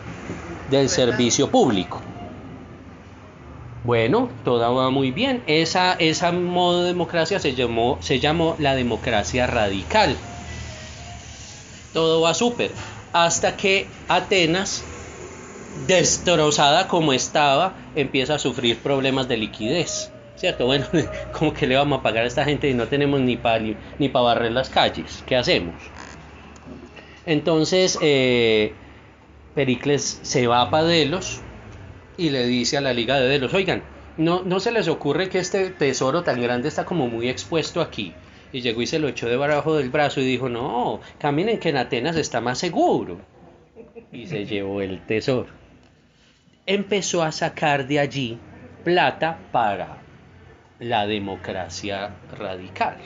público. Bueno, todo va muy bien. Esa modo de democracia se llamó la democracia radical. Todo va súper. Hasta que Atenas, destrozada como estaba, empieza a sufrir problemas de liquidez. ¿Cierto? Bueno, ¿cómo que le vamos a pagar a esta gente y no tenemos ni para barrer las calles? ¿Qué hacemos? Entonces, Pericles se va para Delos y le dice a la Liga de Delos, oigan, no se les ocurre que este tesoro tan grande está como muy expuesto aquí. Y llegó y se lo echó debajo del brazo y dijo, no, caminen que en Atenas está más seguro. Y se llevó el tesoro. Empezó a sacar de allí plata para la democracia radical,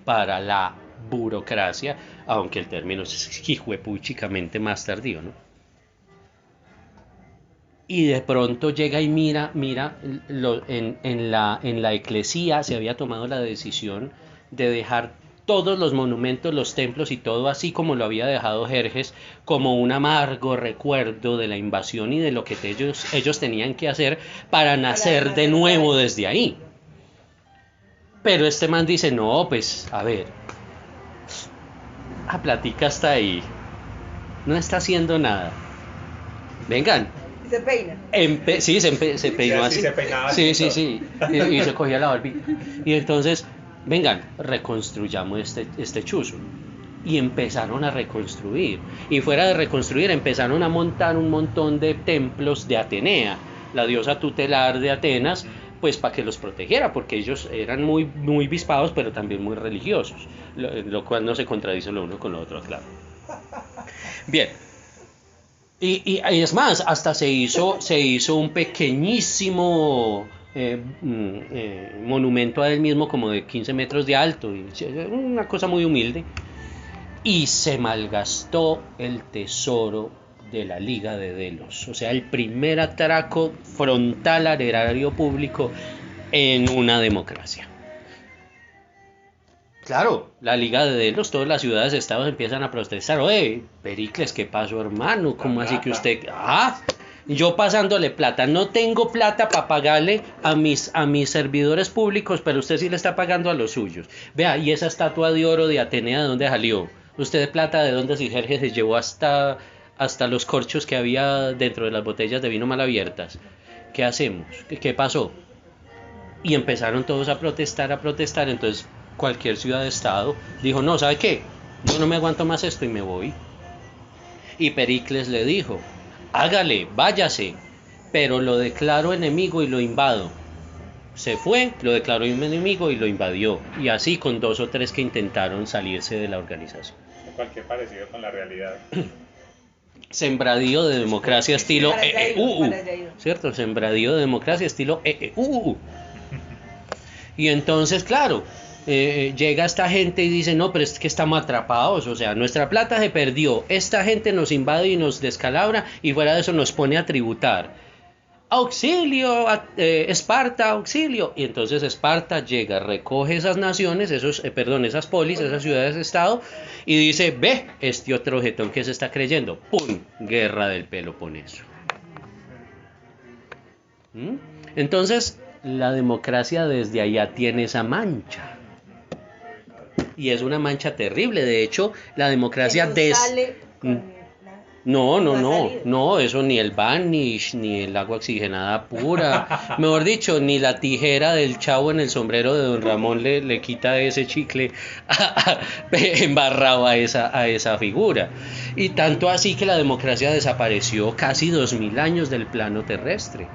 para la burocracia, aunque el término es hijuepuchicamente más tardío, ¿no? Y de pronto llega y mira en la eclesía se había tomado la decisión de dejar todos los monumentos, los templos y todo así como lo había dejado Jerjes, como un amargo recuerdo de la invasión y de lo que ellos tenían que hacer para nacer de nuevo desde ahí. Pero este man dice, no, pues, a ver, la platica está ahí, no está haciendo nada. Vengan. Se peina. Sí, se peinó así. Se peinaba sí, así sí. Y se cogía la barbita. Y entonces, vengan, reconstruyamos este chuzo. Y empezaron a reconstruir. Y fuera de reconstruir, empezaron a montar un montón de templos de Atenea, la diosa tutelar de Atenas, pues para que los protegiera, porque ellos eran muy, muy vispados, pero también muy religiosos, lo cual no se contradice lo uno con lo otro, claro. Bien. Y es más, hasta se hizo un pequeñísimo monumento a él mismo, como de 15 metros de alto, una cosa muy humilde, y se malgastó el tesoro de la Liga de Delos, o sea, el primer atraco frontal al erario público en una democracia. Claro, la Liga de Delos, todas las ciudades, estados empiezan a protestar. Oye, Pericles, ¿qué pasó, hermano? ¿Cómo así que usted...? Yo pasándole plata, no tengo plata para pagarle a mis servidores públicos, pero usted sí le está pagando a los suyos. Vea, y esa estatua de oro de Atenea, ¿de dónde salió? ¿Usted de plata de dónde, si Jerjes se llevó hasta los corchos que había dentro de las botellas de vino mal abiertas? ¿Qué hacemos? ¿Qué pasó? Y empezaron todos a protestar, entonces cualquier ciudad-estado dijo, no, ¿sabe qué? Yo no me aguanto más esto y me voy. Y Pericles le dijo, hágale, váyase, pero lo declaro enemigo y lo invado. Se fue, lo declaró enemigo y lo invadió. Y así con 2 o 3 que intentaron salirse de la organización. Cualquier parecido con la realidad. Sembradío de democracia estilo ¿cierto? Sembradío de democracia estilo Y entonces, claro, llega esta gente y dice, no, pero es que estamos atrapados, o sea, nuestra plata se perdió, esta gente nos invade y nos descalabra y fuera de eso nos pone a tributar. Auxilio, Esparta, auxilio. Y entonces Esparta llega, recoge esas naciones, esas polis, esas ciudades-estado, y dice, ve, este otro jetón que se está creyendo. ¡Pum! Guerra del Peloponeso. Entonces, la democracia desde allá tiene esa mancha. Y es una mancha terrible. De hecho, la democracia No, eso ni el Vanish, ni el agua oxigenada pura, mejor dicho, ni la tijera del Chavo en el sombrero de Don Ramón le quita ese chicle embarrado a esa figura. Y tanto así que la democracia desapareció casi 2000 años del plano terrestre.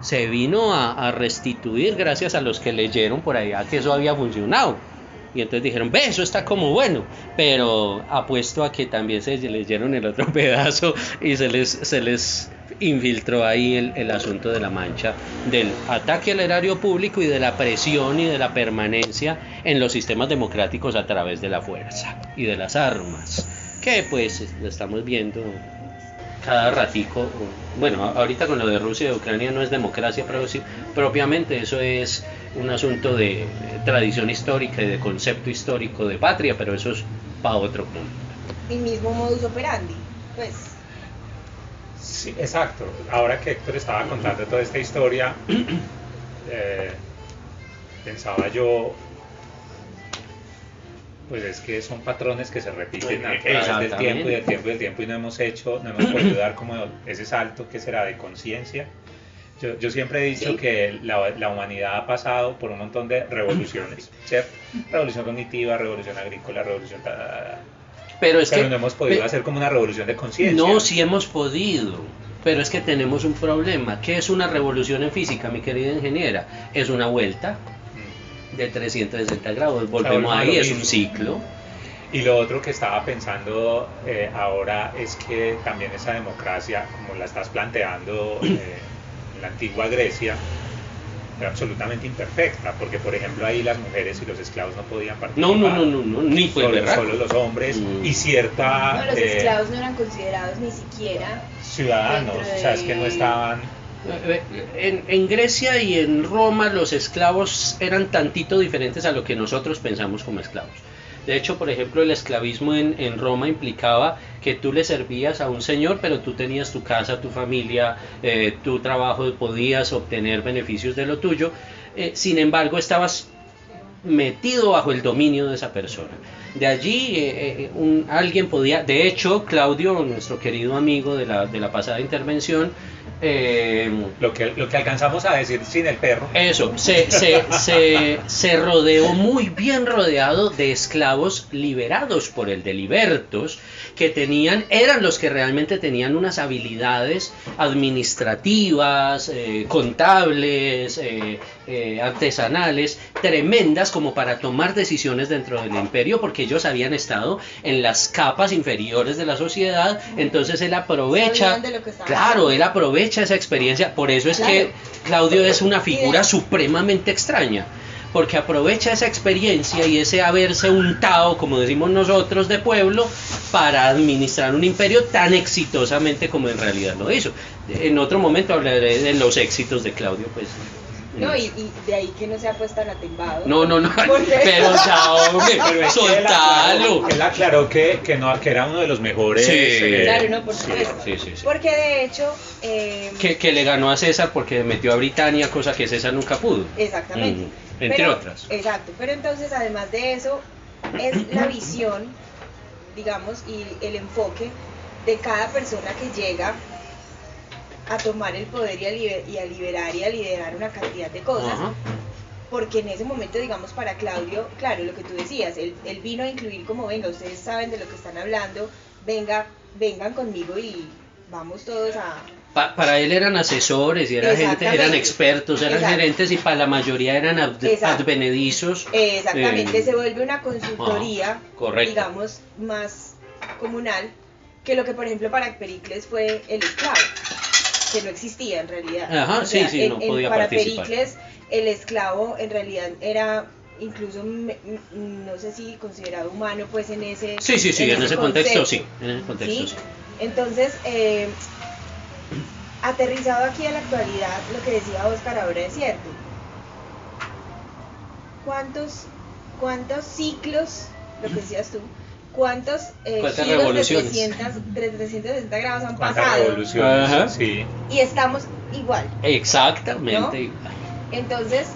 se vino a restituir gracias a los que leyeron por allá que eso había funcionado. Y entonces dijeron, ve, eso está como bueno, pero apuesto a que también se leyeron el otro pedazo y se les infiltró ahí el asunto de la mancha, del ataque al erario público y de la presión y de la permanencia en los sistemas democráticos a través de la fuerza y de las armas, que pues lo estamos viendo cada ratico. Bueno, ahorita con lo de Rusia y de Ucrania no es democracia propiamente, eso es un asunto de tradición histórica y de concepto histórico de patria, pero eso es para otro punto. El mismo modus operandi, pues. Sí, exacto. Ahora que Héctor estaba contando toda esta historia, pensaba yo, pues es que son patrones que se repiten a través del tiempo y del tiempo y del tiempo, y no hemos podido dar como ese salto que será de conciencia. Yo siempre he dicho que la humanidad ha pasado por un montón de revoluciones, ¿cierto? Revolución cognitiva, revolución agrícola, revolución... Pero no hemos podido hacer como una revolución de conciencia. No, sí hemos podido, pero es que tenemos un problema. ¿Qué es una revolución en física, mi querida ingeniera? Es una vuelta de 360 grados, volvemos ahí, es un ciclo. Y lo otro que estaba pensando ahora es que también esa democracia, como la estás planteando en la antigua Grecia, era absolutamente imperfecta, porque por ejemplo ahí las mujeres y los esclavos no podían participar. No, ni fue verdad. Solo los hombres y cierta... No, los esclavos no eran considerados ni siquiera ciudadanos, o sea, es que no estaban... En Grecia y en Roma los esclavos eran tantito diferentes a lo que nosotros pensamos como esclavos. De hecho, por ejemplo, el esclavismo en Roma implicaba que tú le servías a un señor, pero tú tenías tu casa, tu familia, tu trabajo, podías obtener beneficios de lo tuyo. Sin embargo, estabas metido bajo el dominio de esa persona. De allí alguien podía, de hecho, Claudio, nuestro querido amigo de la pasada intervención, lo que alcanzamos a decir sin el perro. Eso, se rodeó muy bien rodeado de esclavos liberados por el de libertos, que eran los que realmente tenían unas habilidades administrativas, contables, artesanales, tremendas como para tomar decisiones dentro del imperio, porque ellos habían estado en las capas inferiores de la sociedad. Entonces él aprovecha, él aprovecha esa experiencia. Por eso es que Claudio es una figura supremamente extraña, porque aprovecha esa experiencia y ese haberse untado, como decimos nosotros, de pueblo, para administrar un imperio tan exitosamente como en realidad lo hizo. En otro momento hablaré de los éxitos de Claudio, pues. No, y de ahí que no se ha puesto tan atembado. No, pero ya, hombre, soltalo. Él aclaró que era uno de los mejores. Claro, no, por supuesto. Sí. Porque de hecho... Que le ganó a César porque metió a Britania, cosa que César nunca pudo. Exactamente. Entre otras. Exacto, pero entonces además de eso, es la visión, digamos, y el enfoque de cada persona que llega a tomar el poder y a liberar y a liderar una cantidad de cosas. Porque en ese momento, digamos, para Claudio, claro, lo que tú decías, él vino a incluir como, venga, ustedes saben de lo que están hablando, vengan conmigo y vamos todos a... Para él eran asesores y eran expertos, eran gerentes, y para la mayoría eran advenedizos. Exactamente, se vuelve una consultoría, digamos, más comunal que lo que, por ejemplo, para Pericles fue el esclavo, que no existía en realidad. No podía para participar. Pericles el esclavo en realidad era incluso, no sé si considerado humano, pues en ese en ese contexto sí. Entonces, aterrizado aquí a la actualidad, lo que decía Oscar ahora es cierto. ¿Cuántos ciclos, lo que decías tú, cuántos giros revoluciones de 360 grados han ¿Cuántas pasado? revoluciones? Sí. Y estamos igual. Exactamente, ¿no? igual. Entonces,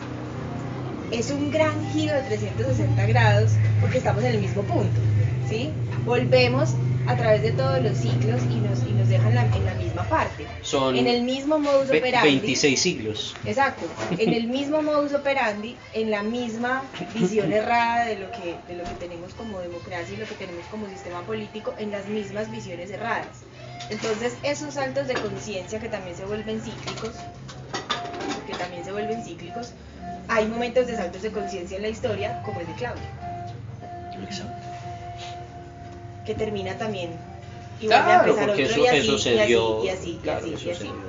es un gran giro de 360 grados porque estamos en el mismo punto, ¿sí? Volvemos a través de todos los ciclos y nos dejan en la misma parte. Son en el mismo modus operandi. 26 siglos. Exacto. En el mismo modus operandi, en la misma visión errada de lo que tenemos como democracia y lo que tenemos como sistema político, en las mismas visiones erradas. Entonces, esos saltos de conciencia que también se vuelven cíclicos, hay momentos de saltos de conciencia en la historia, como el de Claudio, Exacto. que termina también y vuelve a Claro, empezar porque otro eso se dio. y así, Claro, y eso se así, dio. ¿no?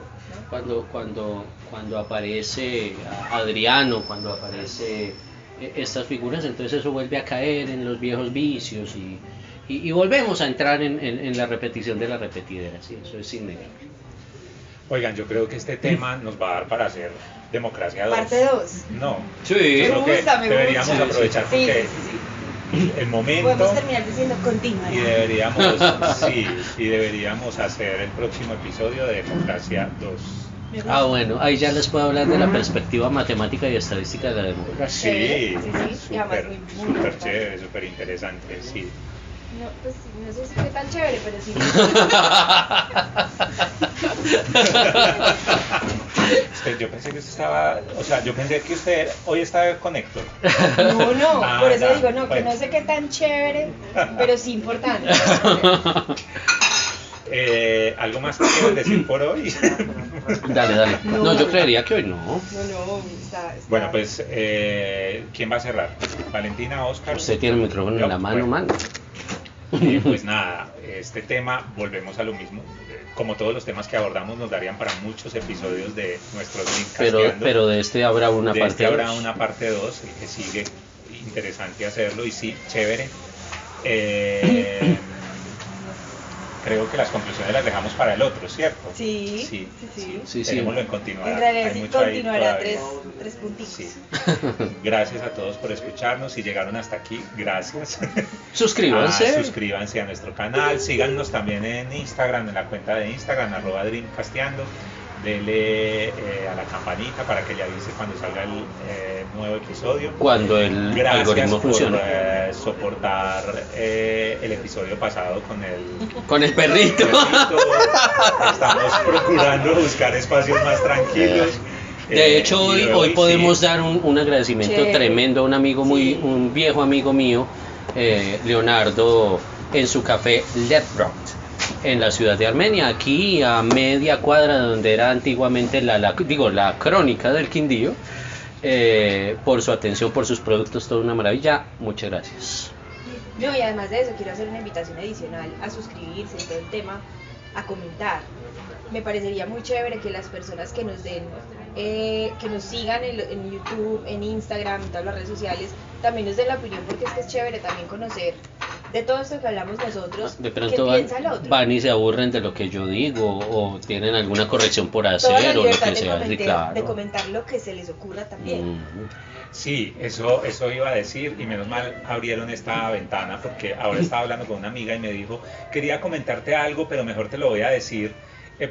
Cuando aparece Adriano, cuando aparece estas figuras, entonces eso vuelve a caer en los viejos vicios y volvemos a entrar en la repetición de la repetidera, sí, eso es innegable. Oigan, yo creo que este tema nos va a dar para hacer Democracia 2. Parte 2. No. Sí. Creo que Me deberíamos gusta. aprovechar Sí, porque sí. el momento Podemos terminar diciendo continua. y deberíamos hacer el próximo episodio de Democracia 2. Me gusta. Bueno, ahí ya les puedo hablar de la perspectiva matemática y estadística de la democracia. Sí, Sí, y además muy súper importante. chévere, súper interesante, sí. No, pues no sé si fue tan chévere, pero sí. Yo pensé que usted estaba, o sea, yo pensé que usted hoy estaba con Héctor. No, Ah, por eso ya, digo, no, que bueno. no sé qué tan chévere, pero sí importante. ¿Algo más que quieran decir por hoy? Dale. No, yo creería que hoy no. No, está. Bueno, pues, ¿quién va a cerrar? ¿Valentina, Oscar? Usted tiene el micrófono en la mano, Bueno. mano. Pues nada, este tema, volvemos a lo mismo. Como todos los temas que abordamos, nos darían para muchos episodios de nuestros links. Pero de este habrá una de parte este habrá 2. una parte 2, el que sigue, interesante hacerlo y sí, chévere. Creo que las conclusiones las dejamos para el otro, ¿cierto? Sí. Tengámoslo en continuar. En realidad Hay sí mucho ahí continuará todavía. tres puntitos. Sí. Gracias a todos por escucharnos. Si llegaron hasta aquí, gracias. Suscríbanse. Suscríbanse a nuestro canal. Síganos también en Instagram, en la cuenta de Instagram, @dreamcasteando. Dele a la campanita para que le avise cuando salga el nuevo episodio. Cuando el Gracias algoritmo funcione. por soportar el episodio pasado Con el perrito. Estamos procurando buscar espacios más tranquilos. De hecho, Y hoy podemos sí. dar un agradecimiento Chévere. tremendo a un amigo un viejo amigo mío, Leonardo, en su café Lebrot, en la ciudad de Armenia, aquí a media cuadra de donde era antiguamente la Crónica del Quindío. Por su atención, por sus productos, toda una maravilla. Muchas gracias. No, y además de eso, quiero hacer una invitación adicional a suscribirse en todo el tema, a comentar. Me parecería muy chévere que las personas que nos den, que nos sigan en YouTube, en Instagram, en todas las redes sociales, también nos den la opinión, porque es que es chévere también conocer de todo esto que hablamos nosotros, De qué pronto piensa el otro. van y se aburren de lo que yo digo o tienen alguna corrección por Toda la hacer o lo libertad que sea. Sí, de claro. comentar lo que se les ocurra también. Sí, eso iba a decir y menos mal abrieron esta ventana porque ahora estaba hablando con una amiga y me dijo, quería comentarte algo, pero mejor te lo voy a decir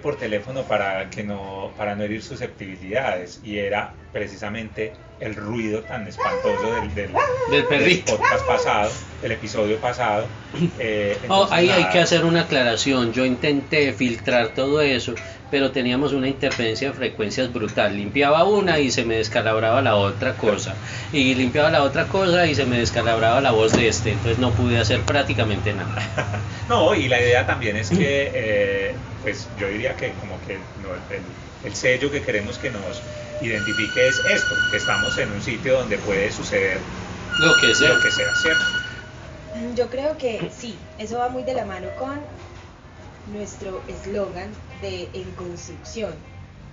por teléfono para no herir susceptibilidades, y era precisamente el ruido tan espantoso del perrito. del podcast pasado, del episodio pasado. Ahí hay nada. que hacer una aclaración. Yo intenté filtrar todo eso, pero teníamos una interferencia de frecuencias brutal. Limpiaba una y se me descalabraba la otra cosa, y limpiaba la otra cosa y se me descalabraba la voz de entonces no pude hacer prácticamente nada. No, y la idea también es que, pues yo diría que como que el sello que queremos que nos identifique es esto, que estamos en un sitio donde puede suceder Lo que sea. lo que sea, ¿cierto? Yo creo que sí, eso va muy de la mano con nuestro eslogan de En Construcción,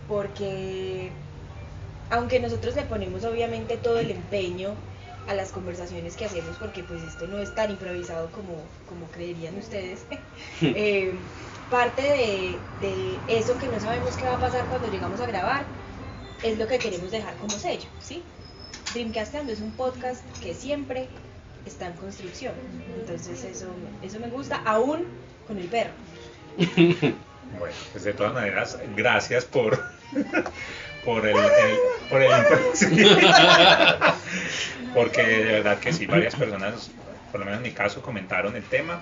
porque aunque nosotros le ponemos obviamente todo el empeño a las conversaciones que hacemos, porque pues esto no es tan improvisado como creerían ustedes, parte de eso que no sabemos qué va a pasar cuando llegamos a grabar es lo que queremos dejar como sello, ¿sí? Dreamcasteando es un podcast que siempre está en construcción, entonces eso me gusta, aún con el perro. Bueno, pues de todas maneras, gracias por el sí. Porque de verdad que sí, varias personas, por lo menos en mi caso, comentaron el tema.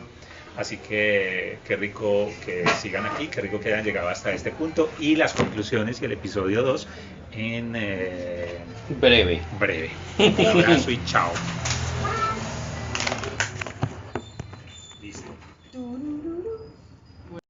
Así que qué rico que sigan aquí, qué rico que hayan llegado hasta este punto. Y las conclusiones y el episodio 2 en Breve. breve. Un abrazo y chao.